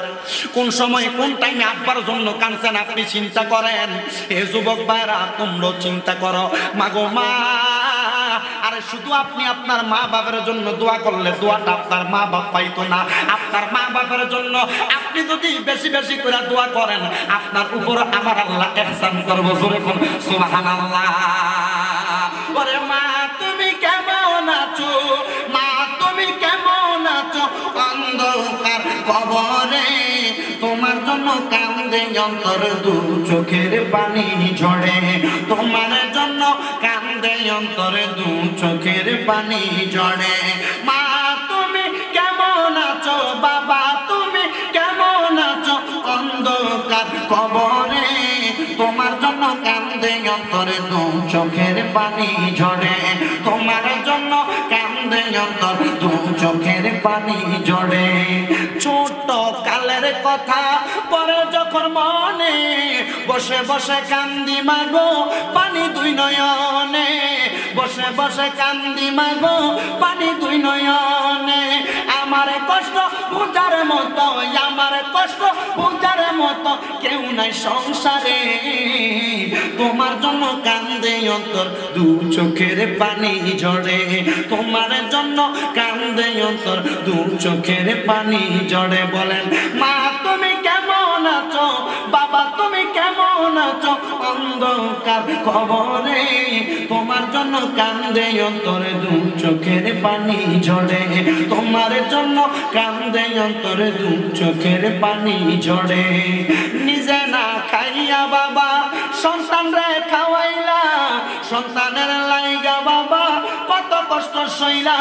কোন সময় কোন টাইমে আব্বার জন্য কাঁদছেন আপনি চিন্তা করেন। এ যুবক ভাইরা তোমরা চিন্তা করো, মাগো মা, আরে শুধু আপনি আপনার মা বাবার জন্য দোয়া করলে দোয়াটা আপনার মা বাপ পাইতো না। আপনার মা বাবার জন্য আপনি যদি বেশি বেশি করে দোয়া করেন, আপনার উপর আমার আল্লাহ ইহসান করব। জোরে কোন সুবহানাল্লাহ। ওরে মা তুমি কেমন আছো, মা তুমি কেমন আছো, অন্ধকার কবরে তোমার জন্য কান্দে অন্তর দু চোখের পানি ঝরে, তোমার জন্য কান্দে অন্তরে দু চোখের পানি ঝরে। মা তুমি কেমন আছো, বাবা তুমি কেমন আছো, অন্ধকার কবরে তোমার জন্য কান্দে অন্তরে দু চোখের পানি ঝরে, তোমার জন্য কান্দে অন্তর দু চোখের পানি ঝরে। ছোট কালের কথা পরে যখন মনে, বসে বসে কান্দি মাগো পানি দুই নয়নে, বসে বসে কান্দি মাগো পানি দুই নয়নে। আমার কষ্ট বুঝার মতো, আমার কষ্ট বুঝার মতো কেউ নাই সংসারে, তোমার জন্য কান্দে অন্তর দু চোখের পানি ঝরে, তোমার জন্য কান্দে অন্তর দু চোখের পানি ঝরে। বলেন মা তুমি কেমন আছো, বাবা তুমি কেমন আছো, অন্ধকার কবরে তোমার জন্য কান্দে অন্তরে দু চোখের পানি ঝরে, তোমার জন্য কান্দে অন্তরে দু চোখের পানি ঝরে। নিজে না খাইয়া বাবা সন্তান রে খাওয়াইলা, সন্তানের লাইগা বাবা কত কষ্ট সইলা,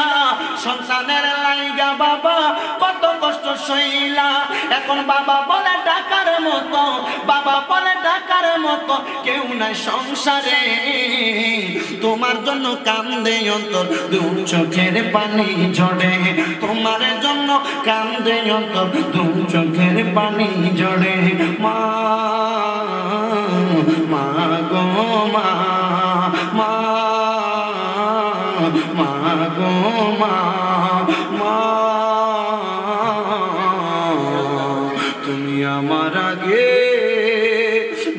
সন্তানের লাইগা বাবা কত কষ্ট সইলা। এখন বাবা বলে ডাকার মতো, বাবা বলে ডাকার মতো কেউ নাই সংসারে, তোমার জন্য কান্দে অন্তর দু চোখের পানি ঝরে, তোমার জন্য কান্দে অন্তর দু চোখের পানি ঝরে। মা মা গো মা, মা মা গো মা, মা তুমি আমার আগে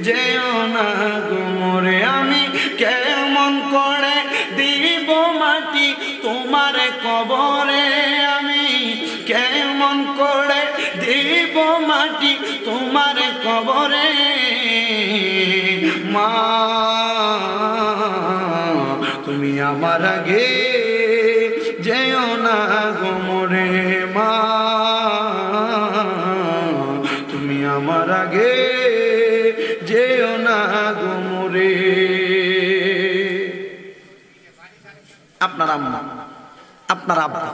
যেও না গো মোরে, আমি কেমন করে দিব মাটি তোমার কবরে, আমি কেমন করে দিব মাটি তোমার কবরে। মা তুমি আমার আগে যেও না গো মোরে, মা তুমি আমার আগে যেও না গো মোরে। আপনার আম্মা আপনার আব্বা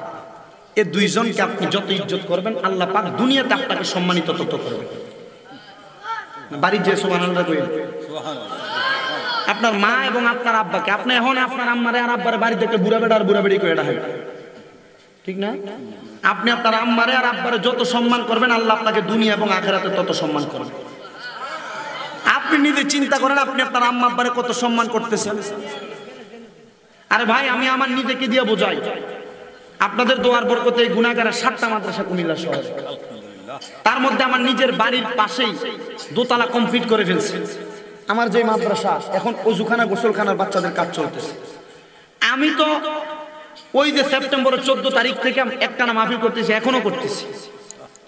এই দুইজনকে আপনি যত ইজ্জত করবেন আল্লাহ পাক দুনিয়াতে আপনাকে সম্মানিত তত করবেন। বাড়ির যে সুবহানাল্লাহ কইন, আপনার মা এবং আপনার আব্বাকে আপনি এখন আপনার আম্মারে আর আব্বারে বাড়িতে একটা বুড়া বেড়া আর বুড়া বেড়ি করে ডাকেন, ঠিক না? আপনি আপনার আম্মারে আর আব্বারে যত সম্মান করবেন আল্লাহ আপনাকে দুনিয়া এবং আখিরাতে তত সম্মান করবেন। আপনি নিজে চিন্তা করেন আপনি আপনার আম্মা আব্বারে কত সম্মান করতেছেন। আরে ভাই, আমি আমার নিজেকে দিয়ে বোঝাই, আপনাদের দোয়ার বরকতে গুনাহগারের 7টা মাদ্রাসা কুমিল্লা শহরে, তার মধ্যে আমার নিজের বাড়ির পাশেই দোতলা কমপ্লিট করে ফেলছে। আমার যে মাদ্রাসা এখন ওযুখানা গোসলখানার বাচ্চাদের কাজ চলতেছে। আমি তো ওই যে সেপ্টেম্বরের 14 তারিখ থেকে একটানা মাহফিল করতেছি, এখনো করতেছি।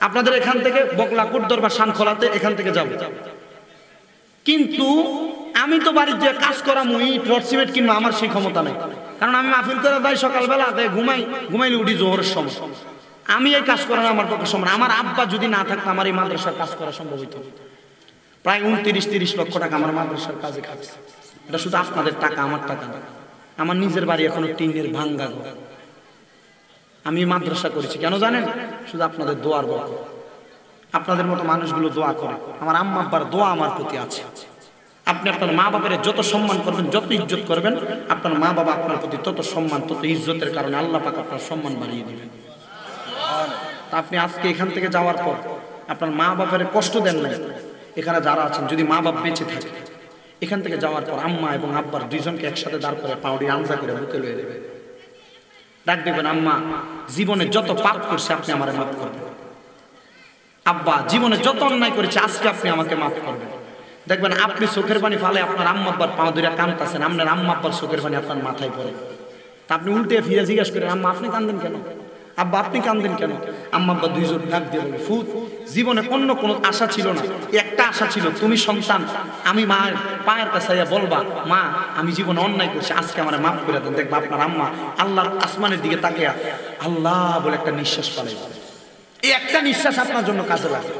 আপনাদের এখান থেকে বকলাকুট দরবার শানখোলাতে এখান থেকে যাব, কিন্তু আমি তো বাড়ির যে কাজ করা ইট রড সিমেন্ট কিংবা আমার সেই ক্ষমতা নেই, কারণ আমি মাহফিল করে যাই সকালবেলা, ঘুমাইলে উঠি জোহরের সময়। আমি এই কাজ করা আমার পক্ষে সম্ভব না। আমার আব্বা যদি না থাকতো আমার এই মাদ্রাসার কাজ করা সম্ভব হইতো। প্রায় 29-30 লক্ষ টাকা আমার মাদ্রাসার কাজে খাচ্ছে। এটা শুধু আপনাদের টাকা, আমার টাকা না। আমার নিজের বাড়ি এখনো টিনের ভাঙ্গা ঘর। আমি মাদ্রাসা করেছি কেন জানেন? শুধু আপনাদের দোয়ার বরকত। আপনাদের মতো মানুষগুলো দোয়া করে, আমার আম্মা আব্বার দোয়া আমার প্রতি আছে। আপনি আপনার মা বাবার যত সম্মান করবেন, যত ইজ্জত করবেন, আপনার মা বাবা আপনার প্রতি তত সম্মান, তত ইজ্জতের কারণে আল্লাহ পাক আপনার সম্মান বাড়িয়ে দিবেন। তা আপনি আজকে এখান থেকে যাওয়ার পর আপনার মা বাবার কষ্ট দেন নাই। এখানে যারা আছেন, যদি মা বাপ বেঁচে থাকে, এখান থেকে যাওয়ার পর আম্মা এবং আব্বার দুইজনকে একসাথে দাঁড় করে পাউডি আঞ্জা করে বুকে লয়ে দেবে, ডাক দেবেন, আম্মা জীবনে যত পাপ করছে আপনি আমারে মাফ করবেন, আব্বা জীবনে যত অন্যায় করেছে আজকে আপনি আমাকে মাফ করবেন। দেখবেন আপনি চোখের পানি ফালে আপনার আম্মা আব্বার পা ধরে কাঁদতেছেন, আপনার আম্মা আব্বার চোখের পানি আপনার মাথায় পড়ে। তা আপনি উল্টে ফিরে জিজ্ঞেস করেন, আম্মা আপনি কাঁদেন কেন, আব্বা আপনি কাঁদেন কেন? আম্মা আব্বা দুইজন ডাক দিয়ে বলে, ফুত জীবনে অন্য কোনো আশা ছিল না, একটা আশা ছিল তুমি সন্তান, আমি মায়ের পায়ের কাছে বলবা, মা আমি জীবনে অন্যায় করছি, আজকে আমার মাফ করে দেন। দেখবা আপনার আম্মা আল্লাহর আসমানের দিকে তাকিয়া আল্লাহ বলে একটা নিঃশ্বাস পালাই। এই একটা নিঃশ্বাস আপনার জন্য কাজে লাগে,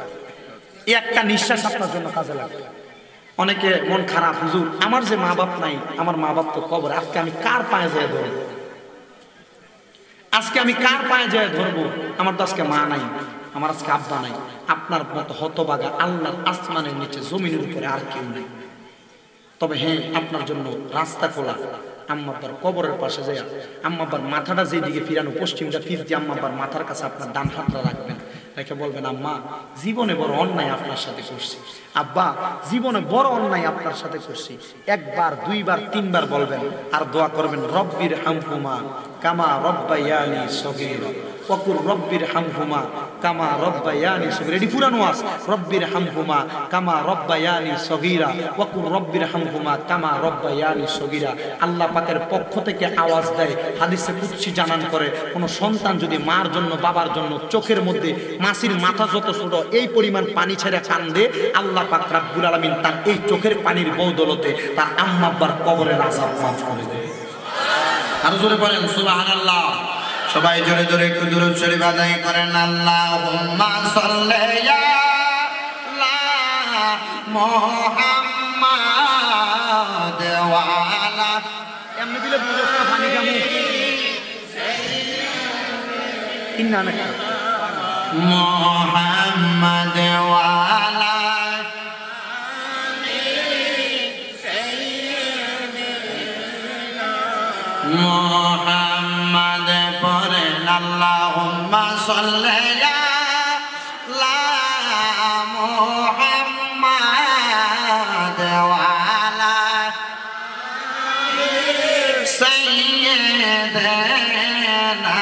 এই একটা নিঃশ্বাস আপনার জন্য কাজে লাগে। অনেকে মন খারাপ, হুজুর আমার যে মা বাপ নাই, আমার মা বাপ তো কবর, আজকে আমি কার পায়ে যেয়ে ধরবো, আজকে আমি কার পায়ে যেয়ে ধরবো? আমার তো আজকে মা নাই, আমার আজকে আব্বা নাই। আপনার মতো হতবাগা আল্লাহর আসমানের নিচে জমিনের উপরে আর কেউ নেই। তবে হ্যাঁ, আপনার জন্য রাস্তা খোলা। আম্মা আব্বার কবরের পাশে যায়, আম্মা আব্বার মাথাটা যেদিকে ফিরানো পশ্চিমটা ফির দিয়ে আম্মা আব্বার মাথার কাছে আপনার ডান হাতটা রাখবেন, রেখে বলবেন, আম্মা জীবনে বড় অন্যায় আপনার সাথে করছি, আব্বা জীবনে বড় অন্যায় আপনার সাথে করছি। একবার, দুইবার, তিনবার বলবেন, আর দোয়া করবেন, রব্বির হামহুমা কামা রব্বায়ানি সগীরা ওয়াকুর রব্বির হামহুমা কামা রব্বায়ানি সগীরা। এটি পুরানো ওয়াজ, রব্বির হামহুমা কামা রব্বায়ানি সগীরা ওয়াকুর রব্বির হামহুমা কামা রব্বায়ানি সগীরা। আল্লাহ পাকের পক্ষ থেকে আওয়াজ দেয়, হাদিসে কুদসি জানান করে, কোন সন্তান যদি মার জন্য বাবার জন্য চোখের মধ্যে মাসির মাথা যত ছোট এই পরিমাণ পানি ছেড়ে কান্দে, আল্লাহ পাক রব্বুল আলামিন তার এই চোখের পানির বদৌলতে তার আম্মা আব্বার কবরের আযাব মাফ করে দেয়। আর জোরে বলেন সুবহানাল্লাহ। সবাই জোরে জোরে একটু দুরূদ শরীফ আদায় করেন। আল্লাহুম্মা সাল্লি আলা মুহাম্মাদ ওয়া আলা, এমনি দিলে বুঝছ না পানি কেমন ইন্না না মুহাম্মাদ ওয়া আলা মুহাম্মাদ পড়েন। আল্লাহুম্মা সাল্লি আলা মুহাম্মাদ ওয়া আলা সাইয়্যিদিনা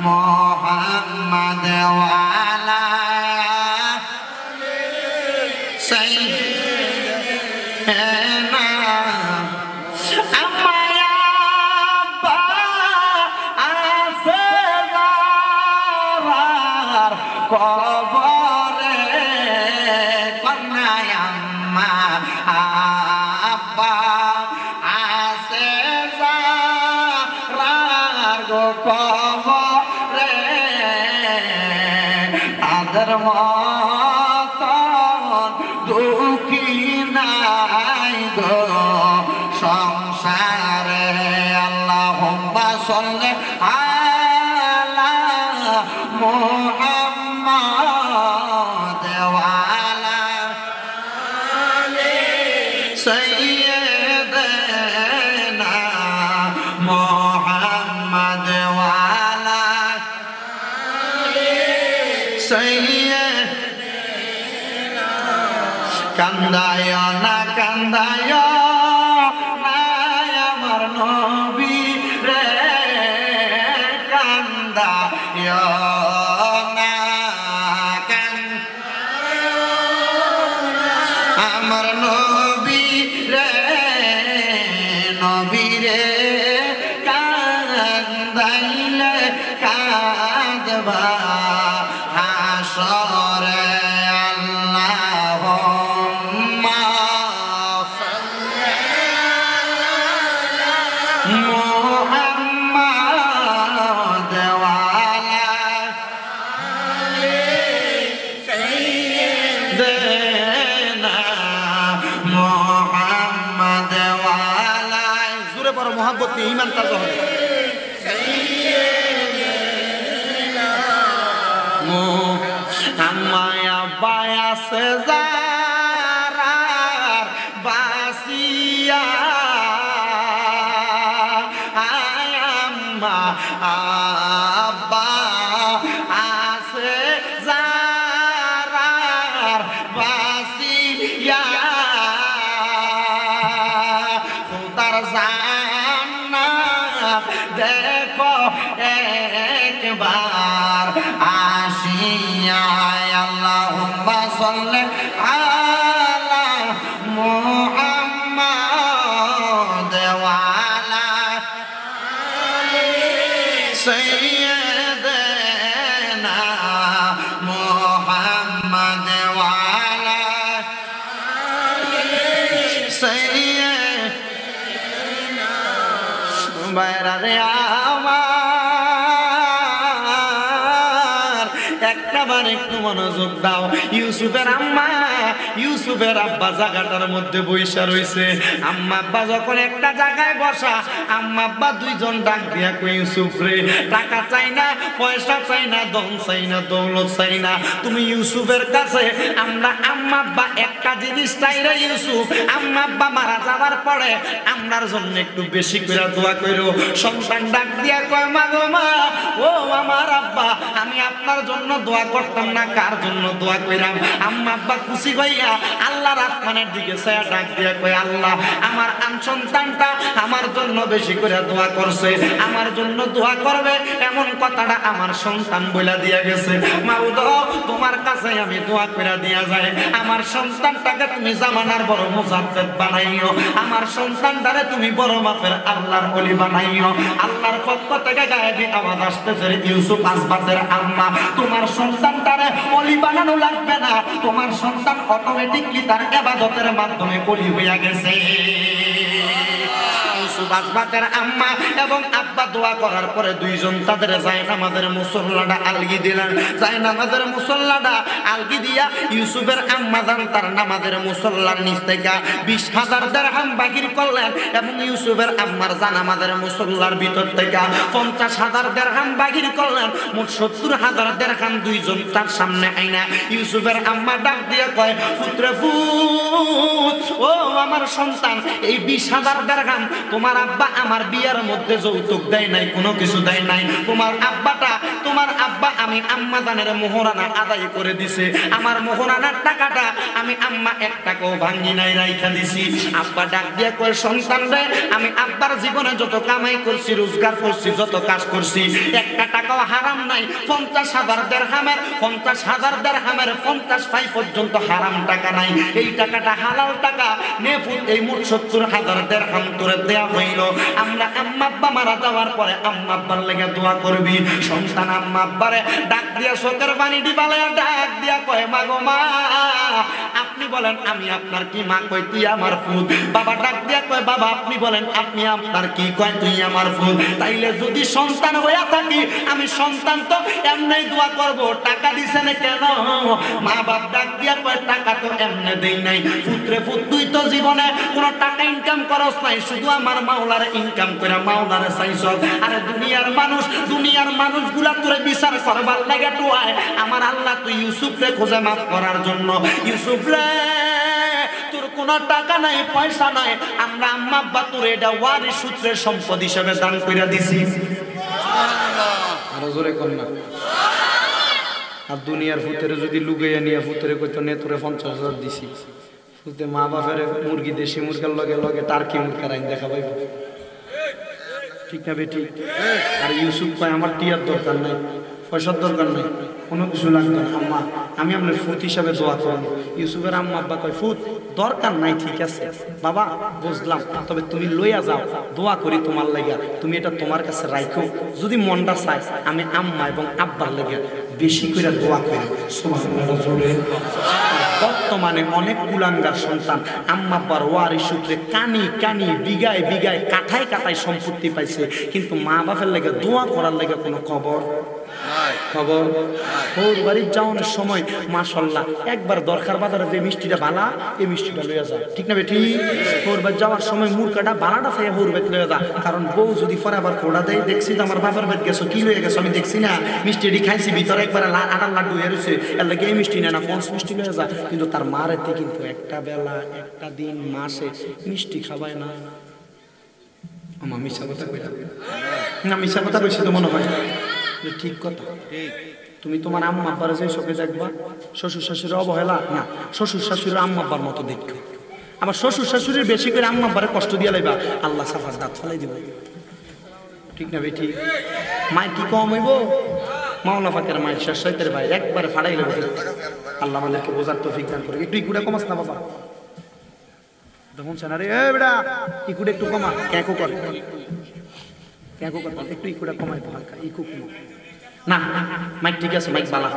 মুহাম্মাদ ওয়া আলা সাইয়্যিদিনা। কবরে কন্যায় আম্মা আব্বা আছে যারার গো কবরে, তাদের মতন দুঃখী নাই গো সংসারে। আল্লাহুম্মা সাল্লি আলা মুহাম্মাদ ওয়া আলা সাইয়্যিদিনা মুহাম্মাদ ওয়া আলা সাইয়্যিদিনা। কান্দায় না কান্দায় না আমার নবী আমার নবী রে কান্দাইলে কাঁদবা হাসরে আল্লাহুম্মা মুহাম্মাদ ওয়া আলা সাইয়্যিদিনা মুহাম্মাদ ওয়া আলা জোরে বড় মোহাব্বত নিয়ে ঈমান তাজা হবে আমায়া বায়াসে জারার বাসিয়া আম্মা আব্বা আসে জারার বাসিয়া খুদার জান্নাত দেখো একবার আসিয়া আল্লাহুম্মা সাল্লি আলা মুহাম্মাদ ওয়া আলা সাইয়্যিদিনা মুহাম্মাদ ওয়া আলা সাইয়্যিদিনা বাইরে একবার একটু মনোযোগ দাও ইউসুফের আম্মা ইউসুফের আব্বা জায়গাটার মধ্যে বইসা রইছে আম্মা আব্বা যখন একটা জায়গায় বসা আম্মা আব্বা দুইজন ডাক দিয়া কই ইউসুফ রে টাকা চাই না পয়সা চাই না ধন চাই না দৌলত চাই না তুমি ইউসুফের কাছে আমরা আম্মা আব্বা একটা জিনিস চাই রে ইউসুফ আম্মা আব্বা মারা যাওয়ার পরে আমরার জন্য একটু বেশি করে দোয়া কইরো সন্তান ডাক দিয়া কয় মা গো মা ও আমার আব্বা আমি আপনার জন্য দোয়া করতাম না কার জন্য দোয়া কইরাম আম্মা আব্বা খুশি হইয়া আল্লাহর আসমানের দিকে ছায়া ডাক দিয়া কয় আল্লাহ আমার সন্তানটা আমার জন্য বেশি করে দোয়া করছে আমার জন্য দোয়া করবে এমন কথাটা আমার সন্তান বইলা দিয়া গেছে মাওদ তোমার কাছে আমি দোয়া কইরা দিয়া যায় আমার সন্তানটাকে তুমি জামানার বড় মুজাদ্দিদ বানাইও আমার সন্তানটারে তুমি বড় মাপের আল্লাহর ওলি বানাইও আল্লাহর পক্ষ থেকে গায়েবী আওয়াজ আসতেছে ইউসুফ আসবাতের আম্মা তোমার সন্তানটারে ওলি বানানো লাগবে না তোমার সন্তান অটোমেটিকলি তার ইবাদতের মাধ্যমে ওলি হইয়া গেছে ইউসুফ আসবাতের আম্মা এবং আব্বা দোয়া করার পরে দুইজন তাদের জায়নামাজের মুসল্লাটা আলগি দিলেন জায়নামাজের মুসল্লাটা আলগি দিয়া ইউসুফের আম্মা জান তার নামাজের মুসল্লার নিচ থেকে 20,000 দিরহাম বাহির করলেন এবং ইউসুফের আম্মার জানামাজের মুসল্লার ভিতর থেকে 50,000 দিরহাম বাহির করলেন মোট 70,000 দিরহাম দুইজন তার সামনে আইনা ইউসুফের আম্মা ডাক দিয়ে কয় পুত্রে পুত ও আমার সন্তান এই 20,000 দিরহাম তোমার আব্বা আমার বিয়ার মধ্যে যৌতুক দেয় নাই কোনো কিছু দেয় নাই তোমার আব্বা আমি আম্মা জানের মোহরানা আদায় করে দিছে আমার মোহরানার টাকাটা আমি আম্মা এক টাকাও ভাঙি নাই রাইখা দিছি আব্বা ডাক দিয়ে কয় সন্তান রে আমি আব্বার জীবনে যত কামাই করছি রোজগার করছি যত কাজ করছি একটা টাকাও হারাম নাই 50,000 দিরহামের 50 পর্যন্ত হারাম টাকা নাই এই টাকাটা হালাল টাকা নেফুত এই মোট 70,000 দিরহাম তোরে দেয়া হইল আমরা আম্মা আব্বা মারা যাওয়ার পরে আম্মা আব্বার লেগে দোয়া করবি সন্তান আম্মা আব্বারে ডাক দিয়া চোখের পানি দিবালে ডাক দিয়া কয় মা গো মা আপনি বলেন আমি আপনার কি মা কই তুই আমার ফুল বাবা ডাক দিয়া কয় বাবা আপনি বলেন আপনি আপনার কি কয় তুই আমার ফুল তাইলে যদি সন্তান হইয়া থাকি আমি সন্তান তো এমনি দোয়া করব টাকা দিছে না কেন মা বাপ ডাক দিয়া কয় টাকা তো এমনি দেই নাই পুত্রে পুত তুই তো জীবনে কোনো টাকা ইনকাম করস নাই শুধু আমার মাওলার ইনকাম করে মাওলার চাইছ আরে দুনিয়ার মানুষগুলা তোরে বিচার করবার লাগে টুয়ায় আমার আল্লাহ তুই ইউসুফরে খোঁজে মাফ করার জন্য ইউসুফ রে তোর কোনো টাকা নাই পয়সা নাই আমরা আম্মা আব্বা তোর এটা ওয়ারিস সূত্রে সম্পদ হিসেবে দান কইরা দিছি সুবহানাল্লাহ আরো জোরে কর না আর দুনিয়ার ফুতেরে যদি লুগাইয়া নিয়ে ফুতেরে কইতো নে তোরে 50,000 দিছি ফুতে মা বাপের মুরগি দেশি মুরগার লগে লগে টার্কি মুরগা রাইন দেখা পাইব ঠিক না বেটি আর ইউসুফ কয় আমার টিয়ার দরকার নাই পয়সার দরকার নাই কোনো কিছু লাগবে না আম্মা আমি আপনার ফুত হিসাবে দোয়া করব ইউসুফের আম্মা আব্বা কয় ফুত দরকার নাই, ঠিক আছে বাবা বুঝলাম, তবে তুমি লইয়া যাও, দোয়া করি তোমার লাগা, তুমি এটা তোমার কাছে রাখো, যদি মনটা চায় আমি আম্মা এবং আব্বার লাগা বেশি করে দোয়া করি। সুবহানাল্লাহ জোরে। বর্তমানে অনেক কুলাঙ্গার সন্তান আম্মা আব্বার ওয়ারিশ সূত্রে কানি কানি বিঘায় বিঘায় কাঠায় কাঠায় সম্পত্তি পাইছে, কিন্তু মা বাপের লাগে দোয়া করার লাগে কোনো খবর খবর। ওর বাড়ির যাওয়ানোর সময় মাশাআল্লাহ একবার দরকার বাজারে যে মিষ্টিটা বালা, এই মিষ্টিটা লইয়া যা, ঠিক না বেটি? ওর বাড়ি যাওয়ার সময় মুরকাটা বালাটা খাইয়া ওর বাড়ি লইয়া যা, কারণ বউ যদি পরে আবার খোড়া দেয়, দেখছি তো আমার বাবার বাড়ি গেছো, কি লইয়া গেছো আমি দেখছি না, মিষ্টি এটি খাইছি ভিতরে একবার আটার লাড্ডু হয়ে রয়েছে, এর লাগে এই মিষ্টি না পঞ্চ মিষ্টি লইয়া যা, কিন্তু তার মার এতে কিন্তু একটা বেলা একটা দিন মাসে মিষ্টি খাবায় না। আমার মিশা কথা কইলা না, মিশা কথা কইছি তো মনে হয় ঠিক কথা। তুমি তোমার আম্মা আব্বারে যে চোখে দেখবা, শ্বশুর শাশুড়ির অবহেলা না, শ্বশুর শাশুড়ির আম্মা আব্বার মতো দেখো। আবার শ্বশুর শাশুড়ির বেশি করে আম্মা আব্বারে কষ্ট দিয়ে লাইবা, আল্লাহ সাফার দাঁত ফলাই দিব, ঠিক না বেটি? মায়ের কি কম হইব? মাওলা ফাকের মায়ের শেষ সাইতের ভাই একবারে ফাড়াই লেবে। আল্লাহ আমাদেরকে বোঝার তৌফিক দান করে। একটু ইকুড়া কমাস না বাবা, দেখুন আরে এ বেটা ইকুড়ে একটু কমা, ক্যাকো করে ক্যাকো করে, একটু ইকুড়া কমাই হালকা, ইকু কমা না। মাইক ঠিক আছে, মাইক বালা,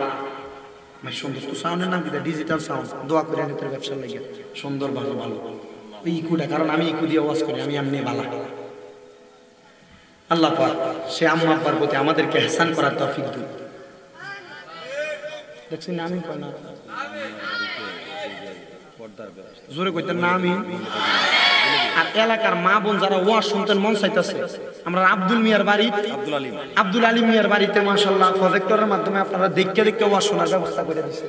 মাইক সুন্দর। তো সাউন্ডের নাম কি? Digital sound. দোয়া করে তোর ব্যবসার লাগে সুন্দর, ভালো ভালো ওই ইকুটা, কারণ আমি ইকু দিয়ে আওয়াজ করি, আমি এমনি বালা। আল্লাহ পাক সে আম্মা আব্বার প্রতি আমাদেরকে ইহসান করার তৌফিক দিন। দেখছি না আমি কই না জোরে কইতেন না আমি। আর এলাকার মা বোন যারা ওয়াজ শুনতেন মন চাইতেছে, আমরা আব্দুল মিয়ার বাড়ি, আব্দুল আলিম মিয়ার বাড়িতে মাশাআল্লাহ প্রজেক্টরের মাধ্যমে আপনারা দেখতে দেখতে ওয়াজ শোনার ব্যবস্থা করে দিয়েছে।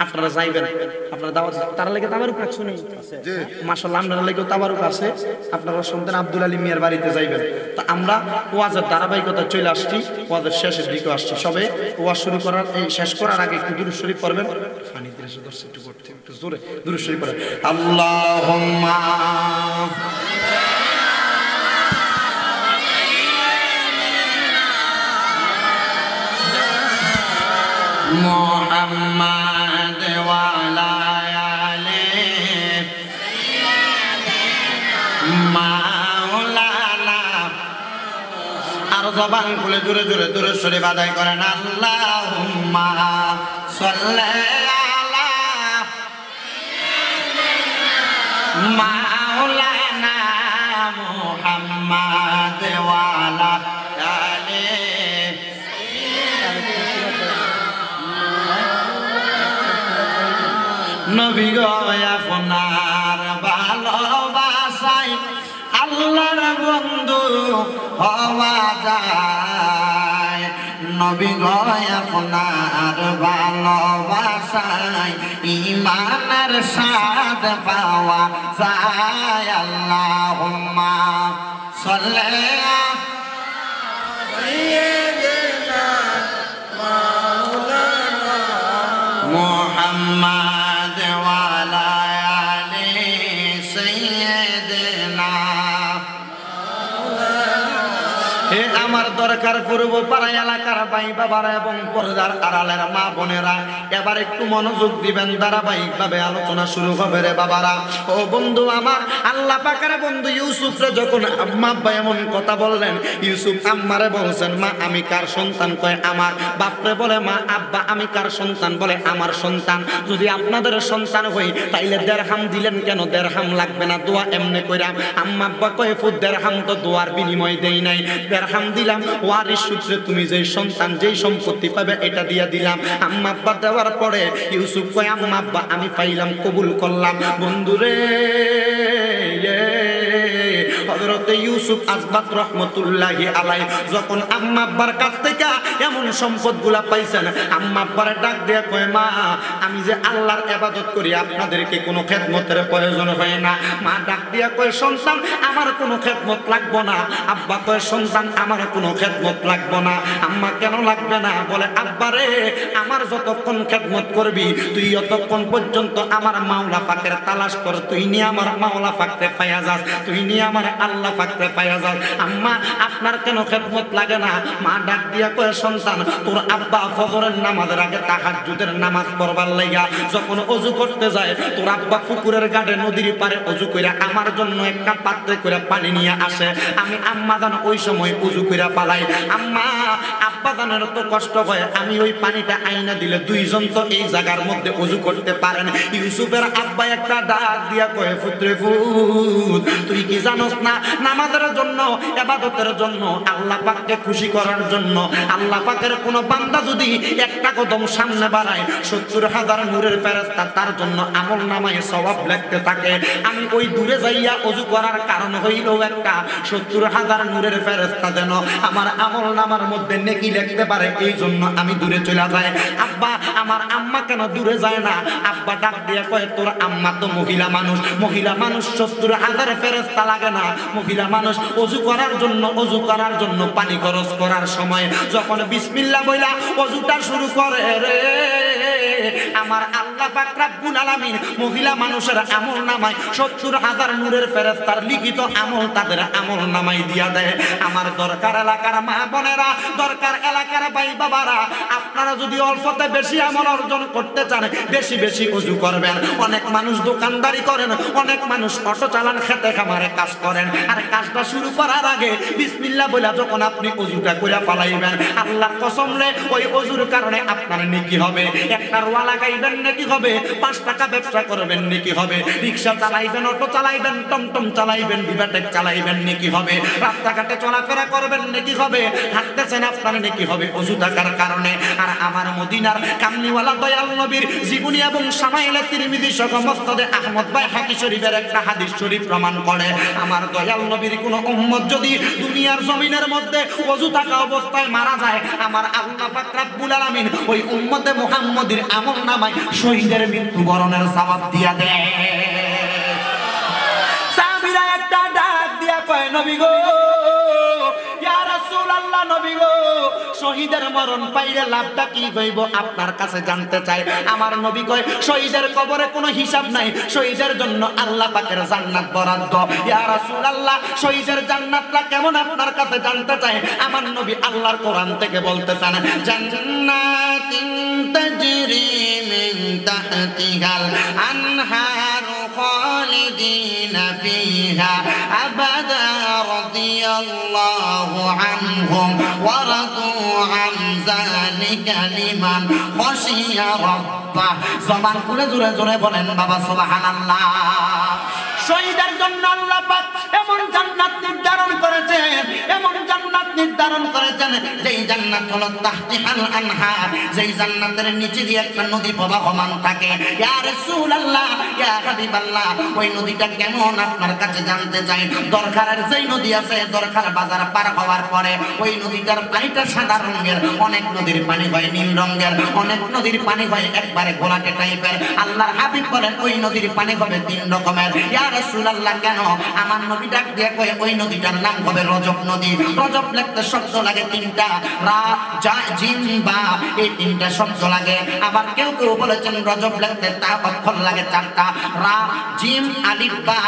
আপনারা যাইবেন, আপনারা দাওয়াত, তার লাগে তাবারুক রাখছো নি মাশাআল্লাহ, আপনারা লাগেও তাবারুক আছে। আপনারা শুনতেন আব্দুল আলিম মিয়ার বাড়িতে যাইবেন। তো আমরা ওয়াজের ধারাবাহিকতা চলে আসছি, ওয়াজের শেষের দিকে আসছি। সবে ওয়াজ শুরু করার এই শেষ করার আগে একটু দুরূদ শরীফ পড়বেন। পানি দিয়ে দর্শক একটু করতে একটু জোরে দুরূদ শরীফ পড়েন। আল্লাহুম্মা মুহাম্মাদ ওয়া আলা আলি মাওলানা। আর জবান খুলে জোরে জোরে দুরূদ শরীফ আদায় করেন। আল্লাহুম্মা সাল্লি আলা মাওলানা মুহাম্মাদ ওয়া আলা আলি। নবী গো আপনার ভালোবাসায় আল্লাহর বন্ধু হওয়া যায়। নবী গো আপনার ভালোবাসায় ঈমানের স্বাদ পাওয়া যায়। আল্লাহুম্মা সাল্লি মুহাম্মাদ ওয়া আলা আলি সাইয়্যিদিনা। হে আমার দরকার করব পাড়া এলাকার ভাই বাবারা এবং পর্দার আড়ালের মা বোনেরা, এবার একটু মনোযোগ দিবেন, ধারাবাহিকভাবে আলোচনা শুরু হবে রে বাবারা। ও বন্ধু আমার, আল্লাহ পাকের বন্ধু ইউসুফরে যখন আম্মা আব্বা এমন কথা বললেন, ইউসুফ আম্মারে বলছেন মা আমি কার সন্তান? কয় আমার। বাপরে বলে মা আব্বা আমি কার সন্তান? বলে আমার সন্তান। যদি আপনাদের সন্তান হই তাইলে দেড়হাম দিলেন কেন? দেড়হাম লাগবে না, দোয়া এমনি কইরা। আম্মা আব্বা কয় ফুট দেড়হাম তো দোয়ার বিনিময় দেই নাই, দেড়হাম দিলাম ওয়ারিশ সূত্রে তুমি যেই সন্তান যেই সম্পত্তি পাবে এটা দিয়া দিলাম। আম্মা আব্বা দেওয়ার পরে ইউসুফ কয় আম্মা আব্বা আমি পাইলাম, কবুল করলাম। বন্ধুরে হযরতে ইউসুফ আসবাত রহমতুল্লাহি আলাইহি যখন আম্মা আব্বার কাছ থেকে এমন সম্পদগুলা পাইছেন, আম্মা আব্বারে ডাক দিয়ে কয় মা আমি যে আল্লাহর ইবাদত করি আপনাদেরকে কোনো খেদমতের প্রয়োজন হয় না। মা ডাক দিয়া কয় সন্তান আমার কোনো খেদমত লাগবে না। আব্বা কয় সন্তান আমার কোনো খেদমত লাগবে না। আম্মা কেন লাগবে না? বলে আব্বারে আমার যতক্ষণ খেদমত করবি তুই যতক্ষণ পর্যন্ত আমার মাওলা পাকের তালাশ কর, তুই নিয়ে আমার মাওলা পাককে পাইয়া যাস, তুই নিয়ে আমার আল্লাহ পাককে পাইয়া যাও। আম্মা আপনার কেন খেদমত লাগে না? মা ডাক দিয়া কয় সন্তান তোর আব্বা ফজরের নামাজের আগে তাহাজ্জুদের নামাজ পড়বার লাইগা যখন ওযু করতে যায় তোর আব্বা পুকুরের ঘাটে নদীর পারে ওযু কইরা আমার জন্য একটা পাত্রে করে পানি নিয়ে আসে। আমি আম্মা জান ওই সময় ওযু কইরা পালাই। আম্মা আব্বা জানের তো কষ্ট হয়, আমি ওই পানিটা আইনা দিলে দুইজন তো এই জায়গার মধ্যে ওযু করতে পারেন। ইউসুফের আব্বা একটা ডাক দিয়া কয় পুত্রে পুত তুই কি জানোস না নামাজের জন্য ইবাদতের জন্য আল্লাহ পাককে খুশি করার জন্য আল্লাহ পাকের কোন বান্দা যদি একটা কদম সামনে বাড়ায় ৭০,০০০ নূরের ফেরেশতা তার জন্য আমল নামায় সওয়াব লিখতে থাকে। আমি ওই দূরে যাইয়া ওযু করার কারণ হইল একটা ৭০,০০০ নূরের ফেরেশতা যেন আমার আমল নামার মধ্যে নেকি লিখতে পারে, এই জন্য আমি দূরে চলে যাই। আব্বা আমার আম্মা কেন দূরে যায় না? আব্বা ডাক দিয়ে কয় তোর আম্মা তো মহিলা মানুষ, মহিলা মানুষ ৭০,০০০ ফেরেশতা লাগে না। মহিলা মানুষ ওযু করার জন্য পানি খরচ করার সময় যখন বিসমিল্লাহ বইলা ওযুটা শুরু করে রে আমার আল্লাহ পাক রব্বুল আলামিন মহিলা মানুষের আমল নামায় ৭০,০০০ নূরের ফেরেশতার লিখিত আমল তাদের আমল নামায় দিয়া দেয়। আমার দরকার এলাকার মা বোনেরা, দরকার এলাকার ভাই বাবারা, আপনারা যদি অল্পতে বেশি আমল অর্জন করতে চান বেশি বেশি ওযু করবেন। অনেক মানুষ দোকানদারি করেন, অনেক মানুষ অটো চালান, খেতে খামারে কাজ করেন, আর কাজটা শুরু করার আগে বিসমিল্লাহ বলে যখন আপনি ওযুটা কইরা পালাইবেন আল্লাহর কসম রে ওই ওযুর কারণে আপনার নেকি হবে। একটা রোয়া লাগাইবেন নেকি হবে, ৫ টাকা ব্যবসা করবেন নেকি হবে, রিকশা চালাইবেন, অটো চালাইবেন, টমটম চালাইবেন, বিভাটেক চালাইবেন নেকি হবে, রাস্তাঘাটে চলাফেরা করবেন নেকি হবে, হাঁটতেছেন আপনার নেকি হবে ওযু থাকার কারণে। আর আমার মদিনার কামলিওয়ালা দয়াল নবীর জীবনী এবং শামাইলে তিরমিজি সহ মুসনাদে আহমদ বাইহাকী শরীফের একটা হাদিস শরীফ প্রমাণ করে আমার দয়াল নবীর কোন উম্মত যদি দুনিয়ার জমিনের মধ্যে ওযু থাকা অবস্থায় মারা যায় আমার আল্লাহ পাক রব্বুল আলামিন ওই উম্মতে মুহাম্মদীর আমল নামায় শহীদের মৃত্যুবরণের সওয়াব দিয়া দেয়। সাহাবীরা একটা ডাক দিয়া কয় নবী গো, ইয়া রাসূলুল্লাহ, নবী গো শহীদের মরণ পাইলে লাভটা কি হইব আপনার কাছে জানতে চাই। আমার নবী কয় শহীদের কবরে কোনো হিসাব নাই, শহীদের জন্য আল্লাহ পাকের জান্নাত বরাদ্দ। ইয়া রাসূলুল্লাহ শহীদের জান্নাতটা কেমন আপনার কাছে জানতে চাই। আমার নবী আল্লাহর কোরআন থেকে বলতেছেন জান্নাতিন তাজরি মিন তাহতিহাল আনহারু খালিদিনা ফিহা আবাদা রাদিয়াল্লাহু আনহুম ওয়া রাদু আন যালিকা লিমান খাশিয়া রাব্বাহ। জবান খুলে জোরে জোরে বলেন বাবা সুবহানাল্লাহ। শহীদের জন্য আল্লাহ পাক এমন জান্নাত নির্ধারণ করেছেন, এমন জান্নাত নির্ধারণ করেছেন যেই জান্নাত হলো তাহতিহাল আনহার, যেই জান্নাতের নিচে দিয়ে একটা নদী প্রবাহমান থাকে। ইয়া রাসূলুল্লাহ, ইয়া হাবিবাল্লাহ, ওই নদীটা কেমন আপনার কাছে জানতে চাই। দরকারের যেই নদী আছে দরকার বাজার পার হওয়ার পরে ওই নদীটার পানিটা সাদা রঙের, অনেক নদীর পানি হয় নীল রঙের, অনেক নদীর পানি হয় একবারে ঘোলাটে টাইপের। আল্লাহর হাবিব বলেন ওই নদীর পানি হবে ৩ রকমের। ইয়া রাসূলুল্লাহ কেন? আমার নবী ডাক দিয়ে কয় ওই নদীটার নাম হবে রজব নদী। রজব লিখতে শব্দ লাগে ৩টা, রা জা জিম বা, এই ৩টা শব্দ লাগে। আবার কেউ কেউ বলেছেন রজব লিখতে তা অক্ষর লাগে 4টা, রা জিম আলিফ বা।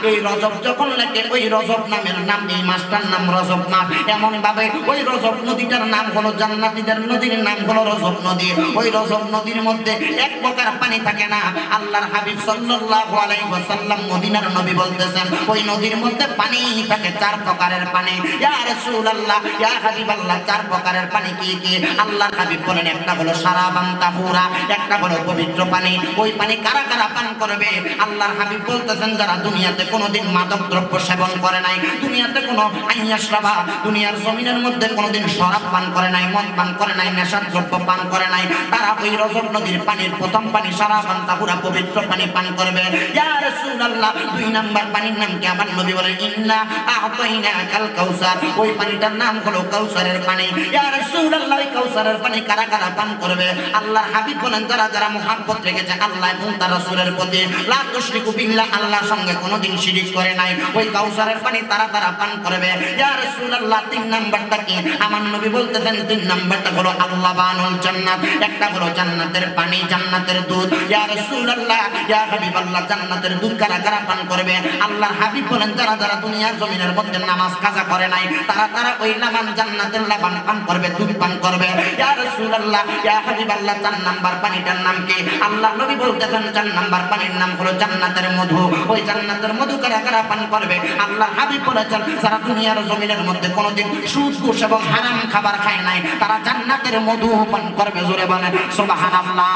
এই রজব যখন লেখে ওই রজব নামের নাম, এই মাসটার নাম রজব মাস। এমন ভাবে ওই রজব নদীটার নাম হলো জান্নাতীদের নদীর নাম হলো রজব নদী। ওই রজব নদীর মধ্যে এক প্রকার পানি থাকে না। আল্লাহর হাবিব সাল্লাল্লাহু আলাইহি ওয়াসাল্লাম মদিনার নবী বলতেছেন ওই নদীর মধ্যে পানি থাকে 4 প্রকারের পানি। ইয়া রাসূলুল্লাহ, ইয়া হাবিবাল্লাহ, 4 প্রকারের পানি কি কি? আল্লাহর হাবিব বলেন একটা হলো সারাবান তাহুরা, একটা হলো পবিত্র পানি। ওই পানি কারা কারা পান করবে? আল্লাহর হাবিব বলতেছেন যারা দুনিয়াতে কোনোদিন মাদক দ্রব্য সেবন করে নাই, দুনিয়াতে কোনো আইয়াশরাবা, দুনিয়ার জমিনের মধ্যে কোনোদিন শরাব পান করে নাই, মদ পান করে নাই, নেশার দ্রব্য পান করে নাই, তারা ওই রজব নদীর পানির প্রথম পানি সারাবান তাহুরা পবিত্র পানি পান করবে। ইয়া রাসূলুল্লাহ 2 নাম্বার পানির নাম কি? আমার নবী বলেন ইন্না আ'তাইনাকাল কাউসার। ওই পানিটার নাম হলো কাউসারের পানি। ইয়া রাসূলুল্লাহ, কাউসারের পানি কারা কারা পান করবে? আল্লাহর হাবিব বলেন, যারা যারা মুহাব্বত রেখেছে আল্লাহ এবং তার রাসূলের প্রতি, লা তুশরিকু বিল্লাহ, আল্লাহর সঙ্গে কোনোদিন শিরিক করে নাই, ওই কাউসারের পানি তারা তারা পান করবে। ইয়া রাসূলুল্লাহ, 3 নাম্বারটা কি? আমার নবী বলতেছেন 3 নাম্বারটা হলো আল্লাহ বানুল জান্নাত, একটা হলো জান্নাতের পানি, জান্নাতের দুধ। ইয়া রাসূলুল্লাহ, ইয়া হাবিবাল্লাহ, জান্নাতের দুধ কারা কারা পান করবে? আল্লাহর হাবিব বলেন, যারা যারা দুনিয়ার জমিনের মধ্যে নামাজ কাজা করে নাই তারা তারা ওই লাবান, জান্নাতের লাবান পান করবে, দুধ পান করবে। ইয়া রাসূলুল্লাহ, ইয়া হাবিবাল্লাহ, 4 নাম্বার পানিটার নাম কি? আল্লাহ নবী বলতেছেন 4 নাম্বার পানির নাম হলো জান্নাতের মধু। ওই জান্নাতের মধু কারা কারা পান করবে? আল্লাহ হাবিব বলেছেন, যারা দুনিয়ার জমিনের মধ্যে কোনোদিন সুদ, ঘুষ এবং হারাম খাবার খায় নাই তারা জান্নাতের মধু পান করবে। জোরে বলেন সুবহানাল্লাহ।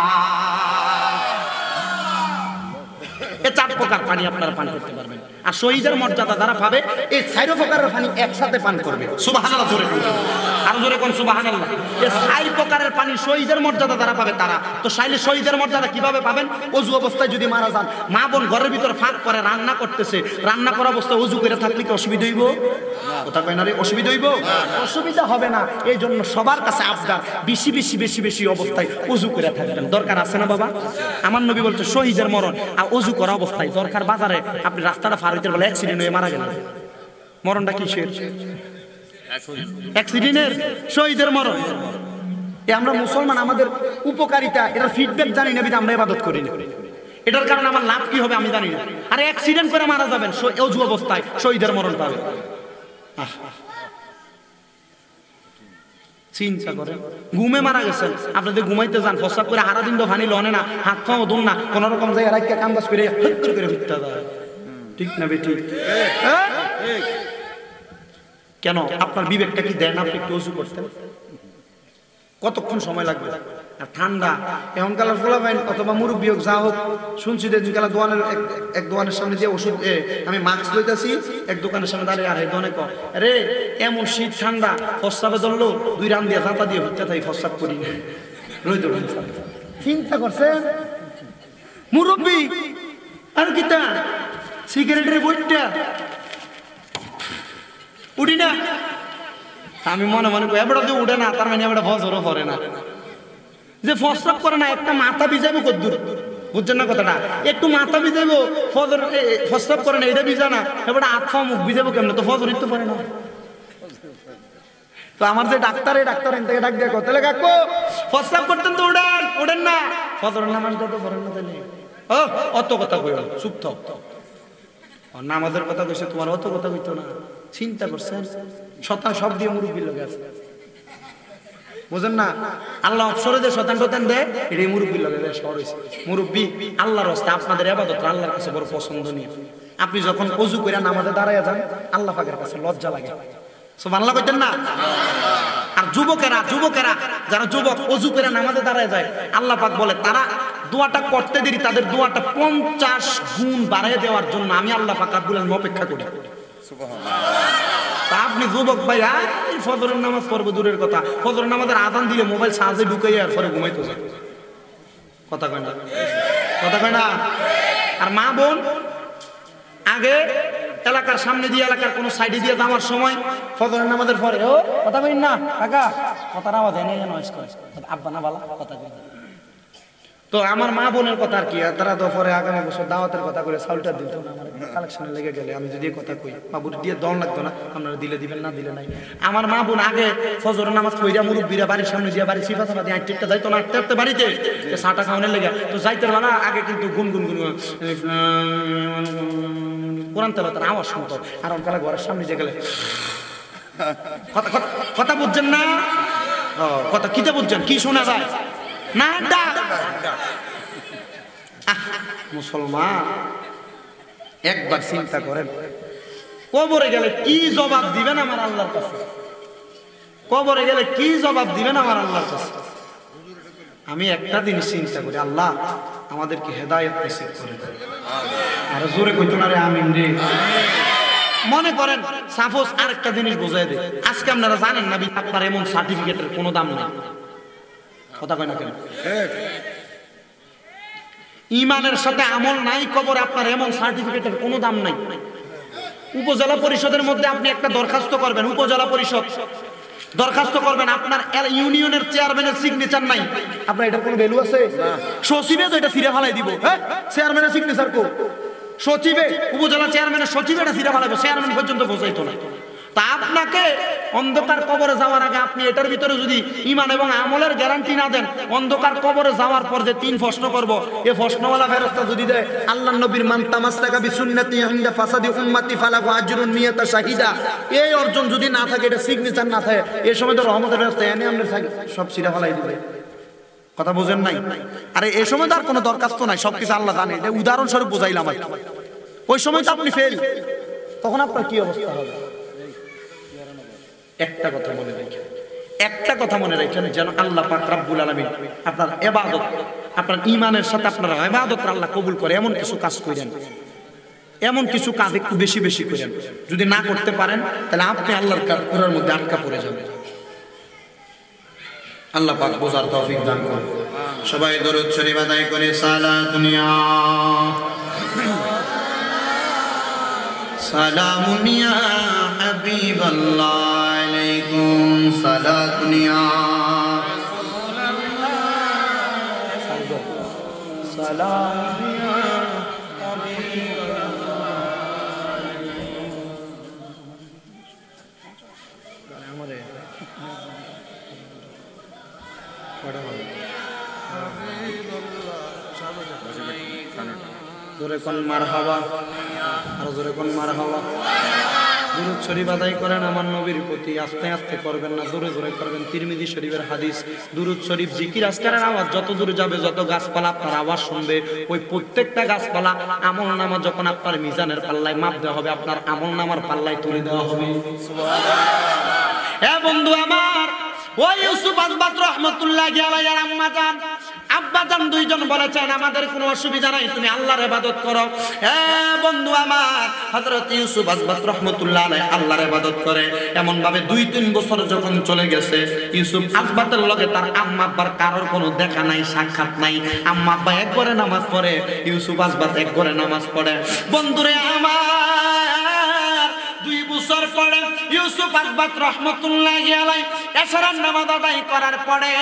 এই 4 প্রকার পানি আপনারা পান করতে পারবেন। আর শহীদের মর্যাদা যারা পাবে এই 4 প্রকারের পানি একসাথে পান করবে। সুবহানাল্লাহ, জোরে কোন, আর জোরে কোন সুবহানাল্লাহ। এই 4 প্রকারের পানি শহীদের মর্যাদা যারা পাবে তারা তো চাইলে শহীদের মর্যাদা কিভাবে পাবেন? ওযু অবস্থায় যদি মারা যান, মা বোন ঘরের ভিতর ফাঁক করে রান্না করতেছে, রান্না করা অবস্থায় ওযু করে থাকলে কি অসুবিধা হইব? কথা কয় না রে, অসুবিধা হইব? অসুবিধা হবে না। এই জন্য সবার কাছে আবদার বেশি বেশি বেশি বেশি অবস্থায় ওযু করে থাকবেন। দরকার আছে না বাবা? আমার নবী বলতে শহীদের মরণ আর ওযু করা অবস্থায় দরকার। বাজারে আপনি রাস্তাটা পার হইতে বলে অ্যাক্সিডেন্ট হয়ে মারা গেলেন, মরণটা কিসের? অ্যাক্সিডেন্টের, শহীদের মরণ। আমরা মুসলমান, আমাদের উপকারিতা এটার ফিডব্যাক জানি না, আমরা ইবাদত করি না। এটার কারণে আমার লাভ কি হবে আমি জানি না। আর অ্যাক্সিডেন্ট করে মারা যাবেন ওযু অবস্থায়, শহীদের মরণ পাবে। চিন্তা করেন, ঘুমে মারা গেছেন, আপনাদের ঘুমাইতে যান, প্রস্রাব করে হারা দিন তো ভানি লনে না, হাত পাও ধুন না, কোন রকম জায়গায় রাখতে কামবাজ করে করে ভিত্তা দেয়। ঠিক না বেটি? কেন আপনার বিবেকটা কি দেন আপনি একটু ওযু করতেন? কতক্ষণ সময় লাগবে? আর ঠান্ডা এখনকার ফোলাফাইন অথবা মুরব্বী হোক যা হোক, শুনছি যে কালা দোকানের এক দোকানের সামনে দিয়ে ওষুধ আমি মাস্ক লইতেছি, এক দোকানের সামনে দাঁড়িয়ে আর এই দোকানে আরে এমন শীত ঠান্ডা, প্রস্রাবে ধরলো 2 রান দিয়ে জাতা দিয়ে ভিত্তা থাকি প্রস্রাব করি রই ধরুন। চিন্তা করছেন মুরব্বী? আর কিতা সিগারেটের বইটা উঠি না, আমি মনে মনে করি এবারে তো উঠে না, তার মানে এবারে ফজরও পড়ে না। যে প্রস্রাব করে না একটা মাথা ভিজাইবো কদ্দুর, বুঝছেন না কথাটা? একটু মাথা ভিজাইবো, ফজর প্রস্রাব করে না এটা ভিজা না, এবারে হাত পা মুখ ভিজাইবো কেমন? তো ফজরই তো পড়ে না। তো আমার যে ডাক্তার, এই ডাক্তার এখান থেকে ডাক দিয়ে তাহলে কাকু প্রস্রাব করতেন তো উঠেন, ওঠেন না, ফজরের নামাজটা তো পড়েন না। তাহলে ও অত কথা কই, চুপ থাক, নামাজের কথা কইছে, তোমার অত কথা কইতো না। চিন্তা করছেন শতান সব দিয়ে মুরব্বীর লোক আছে, বুঝেন না? আল্লাহ অবসরে যে শতান টতান দেয় এটাই মুরব্বীর লোক শহর হয়েছে। মুরব্বী আল্লাহর রাস্তা আপনাদের ইবাদত আল্লাহর কাছে বড় পছন্দনীয়। আপনি যখন ওযু করে নামাজে দাঁড়ায় যান আল্লাহ পাকের কাছে লজ্জা লাগে। সুবহানাল্লাহ কইতেন না? আর যুবকেরা যারা যুবক ওযু করে নামাজে দাঁড়ায় যায়, আল্লাহ পাক বলে তারা দোয়াটা করতে দেরি, তাদের দোয়াটা 50 গুণ বাড়িয়ে দেওয়ার জন্য আমি আল্লাহ পাক রব্বুল আলামিন অপেক্ষা করি। তা আপনি যুবক ভাই ফজরের নামাজ পড়বো দূরের কথা, ফজরের নামাজের আযান দিলে মোবাইল চার্জে ঢুকাই আর পরে ঘুমাইতে যায়। কথা কয় না? কথা কয় না? আর মা বোন আগে এলাকার সামনে দিয়ে এলাকার কোনো সাইডে দিয়ে যাওয়ার সময় ফজরের নামাজের পরে ও কথা কইন না কাকা, কথার আওয়াজ এনে নয়েজ করে আব্বা না বালা কথা কই। তো আমার মা বোনের কথা আর কি, তারা তো পরে আগামী বছর দাওয়াতের কথা করে চাউলটা দিত না, আমার কালেকশনে লেগে গেলে আমি যদি কথা কই বাবুর দিয়ে দম লাগতো না, আপনারা দিলে দিবেন না দিলে নাই। আমার মা বোন আগে ফজরের নামাজ পড়িয়া মুরব্বীরা বাড়ির সামনে দিয়ে বাড়ি সিফা সাফা দিয়ে আটটা যাইতো না, আটতে বাড়িতে চাটা খাওয়ানোর লেগে। তো যাইতে না আগে কিন্তু গুনগুন কোরআন তেলাওয়াতের আওয়াজ শুনতো, আর অনকালে ঘরের সামনে দিয়ে গেলে কথা বুঝছেন না? কথা কিতে বুঝছেন? কি শোনা যায় না? মুসলমান একবার চিন্তা করেন, কবরে গেলে কি জবাব দিবেন আমার আল্লাহর কাছে? কবরে গেলে কি জবাব দিবেন আমার আল্লাহর কাছে? আমি একটা জিনিস চিন্তা করি, আল্লাহ আমাদেরকে হেদায়েত নসিব করে দেন। আর জোরে কইতো না রে আমিন রে। মনে করেন সাপোজ আরেকটা জিনিস বোঝাই দেয়, আজকে আপনারা জানেন না আপনার এমন সার্টিফিকেটের কোনো দাম নাই। কথা কয় না কেন? ইমানের সাথে আমল নাই, কবরে আপনার এমন সার্টিফিকেটের কোনো দাম নাই। উপজেলা পরিষদের মধ্যে আপনি একটা দরখাস্ত করবেন, উপজেলা পরিষদ দরখাস্ত করবেন, আপনার ইউনিয়নের চেয়ারম্যানের সিগনেচার নাই, আপনার এটা কোনো ভ্যালু আছে? সচিবে তো এটা ফিরে ফালাই দিব। হ্যাঁ, চেয়ারম্যানের সিগনেচার কো, সচিবে, উপজেলা চেয়ারম্যানের সচিবে এটা ফিরে ফালাইবো, চেয়ারম্যান পর্যন্ত পৌঁছাইতো না। তা আপনাকে অন্ধকার কবরে যাওয়ার আগে আপনি এটার ভিতরে যদি ঈমান এবং আমলের গ্যারান্টি না দেন, অন্ধকার কবরে যাওয়ার পর যে 3 প্রশ্ন করব, এই প্রশ্নওয়ালা ফেরেশতা যদি দেয় আল্লাহর নবীর মান তামাসসাকা বিসুন্নতি ইনদা ফাসাদি উম্মতি ফালাহু আজরুন মিয়াতা শাহিদা, এই অর্জন যদি না থাকে, এটা সিগনেচার না থাকে, এই সময় তো রহমতের ফেরেশতা এনে আমরা সব ছিঁড়ে ফেলাই দিবে। কথা বুঝেন নাই? আরে এই সময় তো আর কোনো দরখাস্ত নাই, সবকিছু আল্লাহ জানে। এটা উদাহরণস্বরূপ বুঝাইলাম। ওই সময় তো আপনি ফেল, তখন আপনার কি অবস্থা হবে? একটা কথা মনে রাখেন, একটা কথা মনে রাখেন, যেন আল্লাহ পাক রব্বুল আলামিন আপনার ইবাদত, আপনার ঈমানের সাথে আপনার ইবাদত আল্লাহ কবুল করে এমন কিছু কাজ করেন, এমন কিছু কাজ একটু বেশি বেশি করেন। যদি না করতে পারেন তাহলে আপনি আল্লাহর কুরআনের মধ্যে আটকা পড়ে যাবেন। আল্লাহ পাক বোঝার তৌফিক দান করুন। সবাই দরুদ শরীফ আদায় করে সালাতুন ইয়া সালামুন ইয়া হাবিবাল্লাহ আলাইকুম সালাতুন ইয়া সালাম ইয়া জোরে কোন মারহাবা, আর জোরে কোন মারহাবা। দুরূদ শরীফ আদায় করেন আমার নবীর প্রতি, আস্তে আস্তে করবেন না, জোরে জোরে করবেন। তিরমিজি শরীফের হাদিস, দুরূদ শরীফ জিকির আজকারের আওয়াজ যত দূর যাবে, যত গাছপালা আপনার আওয়াজ শুনবে, ওই প্রত্যেকটা গাছপালা আমল নামা যখন আপনার মিজানের পাল্লায় মাপ দেওয়া হবে, আপনার আমল নামার পাল্লায় তুলে দেওয়া হবে। হ্যাঁ বন্ধু আমার, ওই ইউসুফ আসবাত রহমতুল্লাহি আলাইহি আম্মা জান আব্বা জান দুইজন বলেছেন আমাদের কোনো অসুবিধা নাই, তুমি আল্লাহর ইবাদত করো। হ্যাঁ বন্ধু আমার, হযরত ইউসুফ আসবাত রাহমাতুল্লাহ আলাইহি আল্লাহর ইবাদত করে এমন ভাবে 2-3 বছর যখন চলে গেছে, ইউসুফ আসবাতের লগে তার আম্মা আব্বার কারোর কোনো দেখা নাই, সাক্ষাৎ নাই। আম্মা আব্বা এক ঘরে নামাজ পড়ে, ইউসুফ আসবাত এক ঘরে নামাজ পড়ে। বন্ধুরে আমার, 2 বছর পরে ইউসুফ আসবাত রাহমাতুল্লাহি আলাইহি এশারার নামাজ আদায় করার পরে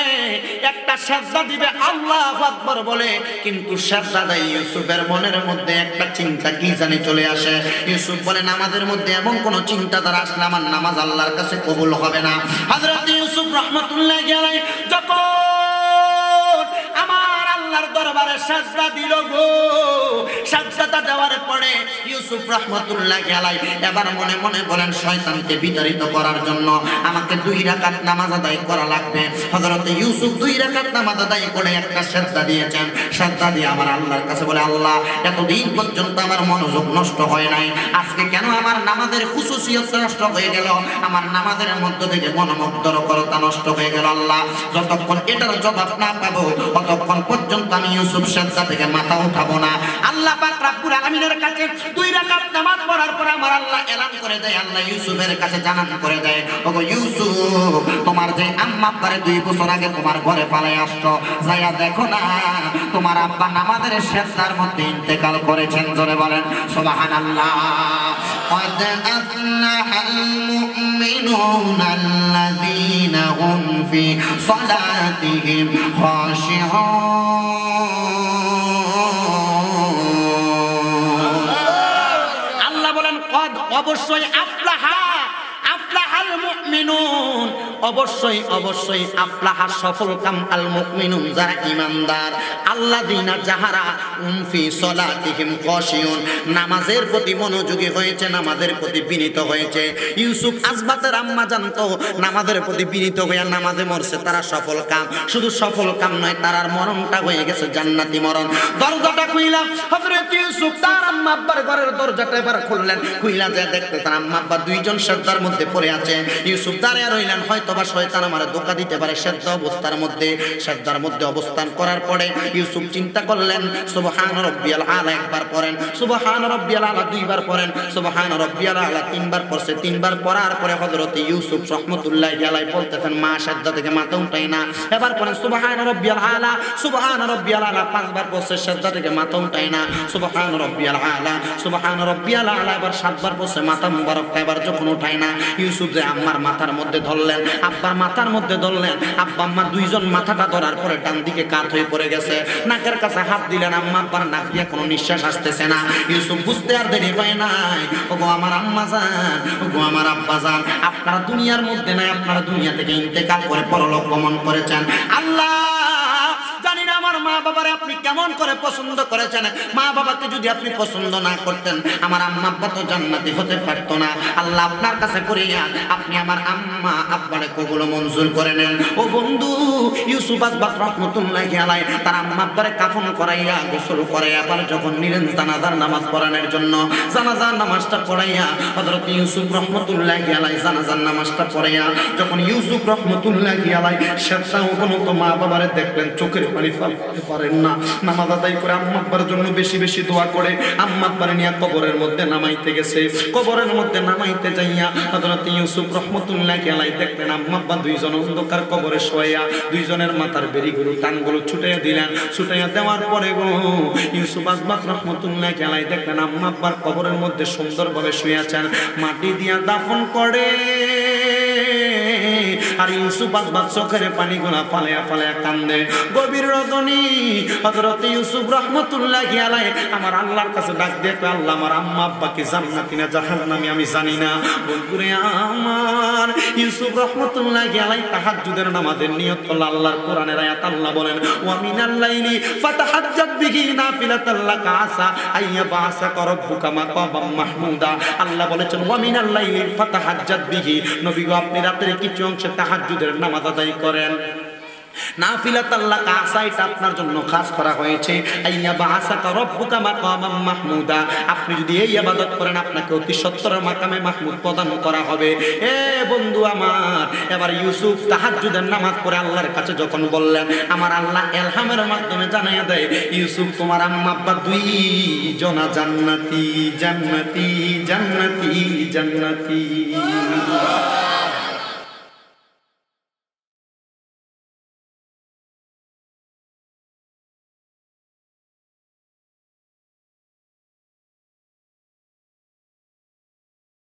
একটা সিজদা দিবে আল্লাহু আকবার বলে, কিন্তু সিজদা দেয় ইউসুফের মনের মধ্যে একটা চিন্তা কি জানি চলে আসে। ইউসুফ বলে নামাজের মধ্যে এমন কোন চিন্তাধারা আসলে আমার নামাজ আল্লাহর কাছে কবুল হবে না। হযরত ইউসুফ রাহমাতুল্লাহি আলাইহি যখন আমার আল্লাহর দরবারে সিজদা দিল গো, সিজদাটা দেওয়ার পরে ইউসুফ রাহমাতুল্লাহি আলাইহি এবার মনে মনে বলেন শয়তানকে বিতাড়িত করার জন্য আমাকে 2 রাকাত নামাজ আদায় করা লাগবে। হযরত ইউসুফ 2 রাকাত নামাজ আদায় করে একটা সিজদা দিয়েছেন। সিজদা দিয়ে আমার আল্লাহর কাছে বলে, আল্লাহ এতদিন পর্যন্ত আমার মনোযোগ নষ্ট হয় নাই, আজকে কেন আমার নামাজের খুশুসিয়ত নষ্ট হয়ে গেল, আমার নামাজের মধ্য থেকে মনোমুগ্ধকরতা নষ্ট হয়ে গেল। আল্লাহ যতক্ষণ এটার জবাব না পাবো ততক্ষণ পর্যন্ত আমি ইউসুফ সিজদা থেকে মাথা উঠাবো না। আল্লাহ পাক রব্বুল আলামিনের কাছে 2 রাকাত নামাজ পড়ার পর আমার আল্লাহ এলান করে দেয়, আল্লাহ ইউসুফের কাছে জানান করে দেয়, ওগো ইউসুফ তোমার যে আম্মা আব্বারে 2 বছর আগে তোমার ঘরে পালায় আসছো, যাইয়া দেখো না তোমার আব্বা নামাজের সিজদার মধ্যে ইন্তেকাল করেছেন। জোরে বলেন সুবহানাল্লাহ। قد أفلح المؤمنون الذين هم في صلاتهم خاشعون। আল্লাহ বলেন কদ, অবশ্যই আফলাহা, আফলাহাল মুমিনুন, অবশ্যই অবশ্যই আফলাহা সফল কাম আল মুমিনুন যারা ঈমানদার, আল্লাযিনা যাহারা ফি সলাতিহিম খাশিউন, নামাজের প্রতি মনোযোগী হয়েছে, নামাজের প্রতি বিনীত হয়েছে। ইউসুফ আসবাতের আম্মা জানতো নামাজের প্রতি বিনীত হইয়া নামাজে মরছে, তারা সফল কাম। শুধু সফল কাম নয়, তার মরণটা হয়ে গেছে জান্নাতি মরণ। দরজাটা খুইলাম, হযরত ইউসুফ তার আম্মা আব্বার ঘরের দরজাটা এবার খুললেন, খুইলা যায় দেখতে তার আম্মা আব্বা 2 জন সিজদার মধ্যে পড়ে আছে। যাচ্ছে। ইউসুফ দাঁড়িয়ে রইলেন, হয়তোবা শয়তান আমার ধোঁকা দিতে পারে। সেদ্ধ অবস্থার মধ্যে, সেদ্ধার মধ্যে অবস্থান করার পরে ইউসুফ চিন্তা করলেন, সুবহান রাব্বিয়াল আলা একবার পড়েন, সুবহান রাব্বিয়াল আলা দুইবার পড়েন, সুবহান রাব্বিয়াল আলা তিনবার পড়ছে। তিনবার পড়ার পরে হযরত ইউসুফ রাহমাতুল্লাহি আলাইহি বলতেছেন, মা সেদ্ধা থেকে মাথা উঠাই না। এবার পড়েন সুবহান রাব্বিয়াল আলা, সুবহান রাব্বিয়াল আলা পাঁচবার পড়ছে, সেদ্ধা থেকে মাথা উঠাই না। সুবহান রাব্বিয়াল আলা, সুবহান রাব্বিয়াল আলা এবার সাতবার পড়ছে, মাথা মুবারক এবার যখন উঠাই না। ইউসুফ যে আম্মার মাথার মধ্যে ধরলেন, আব্বার মাথার মধ্যে ধরলেন। আব্বা আম্মা দুইজন মাথাটা ধরার পরে ডান দিকে কাত হয়ে পড়ে গেছে। নাকের কাছে হাত দিলেন, আম্মা আব্বার নাক দিয়ে কোনো নিঃশ্বাস আসতেছে না। ইউসুফ বুঝতে আর দেরি পায় নাই, ওগো আমার আম্মা জান, ওগো আমার আব্বা জান, আপনারা দুনিয়ার মধ্যে নাই, আপনারা দুনিয়া থেকে ইন্তেকাল করে পরলোক গমন করেছেন। আল্লাহ জানি না আমার মা বাবারে আপনি কেমন করে পছন্দ করেছেন। মা বাবাকে যদি আপনি পছন্দ না করতেন, আমার আম্মা আব্বা তো জান্নাতি হতে পারতো না। আল্লাহ আপনার কাছে করিয়া আপনি আমার আম্মা আব্বারে কবুল মঞ্জুর করে নেন। ও বন্ধু, ইউসুফ আসবাব রাহমাতুল্লাহি আলাইহি তার আম্মা আব্বারে কাফন করাইয়া গোসল করাইয়া আবার যখন নিলেন জানাজার নামাজ পড়ানোর জন্য, জানাজার নামাজটা পড়াইয়া হযরত ইউসুফ রাহমাতুল্লাহি আলাইহি জানাজার নামাজটা পড়াইয়া যখন ইউসুফ রাহমাতুল্লাহি আলাইহি শেষটাও কোনো তো মা বাবারে দেখলেন, চোখের পানি ফেলতে পারেন না। নামাজ আদায় করে আম্মা আব্বার জন্য বেশি বেশি দোয়া করে আম্মা আব্বারে নিয়ে কবরের মধ্যে নামাইতে গেছে। কবরের মধ্যে নামাইতে যাইয়া হযরত ইউসুফ রাহমাতুল্লাহি আলাইহি দেখলেন আম্মা আব্বা দুইজন অন্ধকার কবরে শোয়া, দুইজনের মাথার বেরিগুলো টানগুলো ছুটাইয়া দিলেন। ছুটাইয়া দেওয়ার পরে গো ইউসুফ আসবাব রাহমাতুল্লাহি আলাইহি দেখলেন আম্মা আব্বার কবরের মধ্যে সুন্দরভাবে শুয়ে আছেন, মাটি দিয়া দাফন করে। আর ইউসুফ আসবাব চোখের পানিগুলা ফালাইয়া ফালাইয়া কান্দে। গভীর রজনী হযরত ইউসুফ রাহমাতুল্লাহি আলাইহি আমার আল্লাহর কাছে ডাক দিয়ে, আল্লাহ আমার আম্মা আব্বাকে জান্নাতি না জাহান্নামী আমি জানি না। বন্ধুরে আমার, ইউসুফ রাহমাতুল্লাহি আলাইহি তাহাজ্জুদের নামাজের নিয়ত করল। আল্লাহর কোরআনের আয়াত আল্লাহ বলেন, ওয়া মিনাল লাইলি ফাতাহাজ্জাদ বিহি নাফিলাতাল লাকা আসা আইয়াবাসাকা রাব্বুকা মাকামাম মাহমুদা। আল্লাহ বলেছেন ওয়া মিনাল লাইলি ফাতাহাজ্জাদ বিহি, নবী গো আপনি রাতের কিছু অংশে তাহাজ্জুদের নামাজ আদায় করেন। নাফিলাতাল লাকা আসা এটা আপনার জন্য খাস করা হয়েছে। আইয়াবাসাকা রাব্বুকা মাকামাম মাহমুদা, আপনি যদি এই ইবাদত করেন আপনাকে অতি সত্তর মাকামে মাহমুদ প্রদান করা হবে। এ বন্ধু আমার, এবার ইউসুফ তাহাজ্জুদের নামাজ পড়ে আল্লাহর কাছে যখন বললেন, আমার আল্লাহ ইলহামের মাধ্যমে জানাইয়া দেয়, ইউসুফ তোমার আম্মা আব্বা দুই জনা জান্নাতি জান্নাতি জান্নাতি জান্নাতি।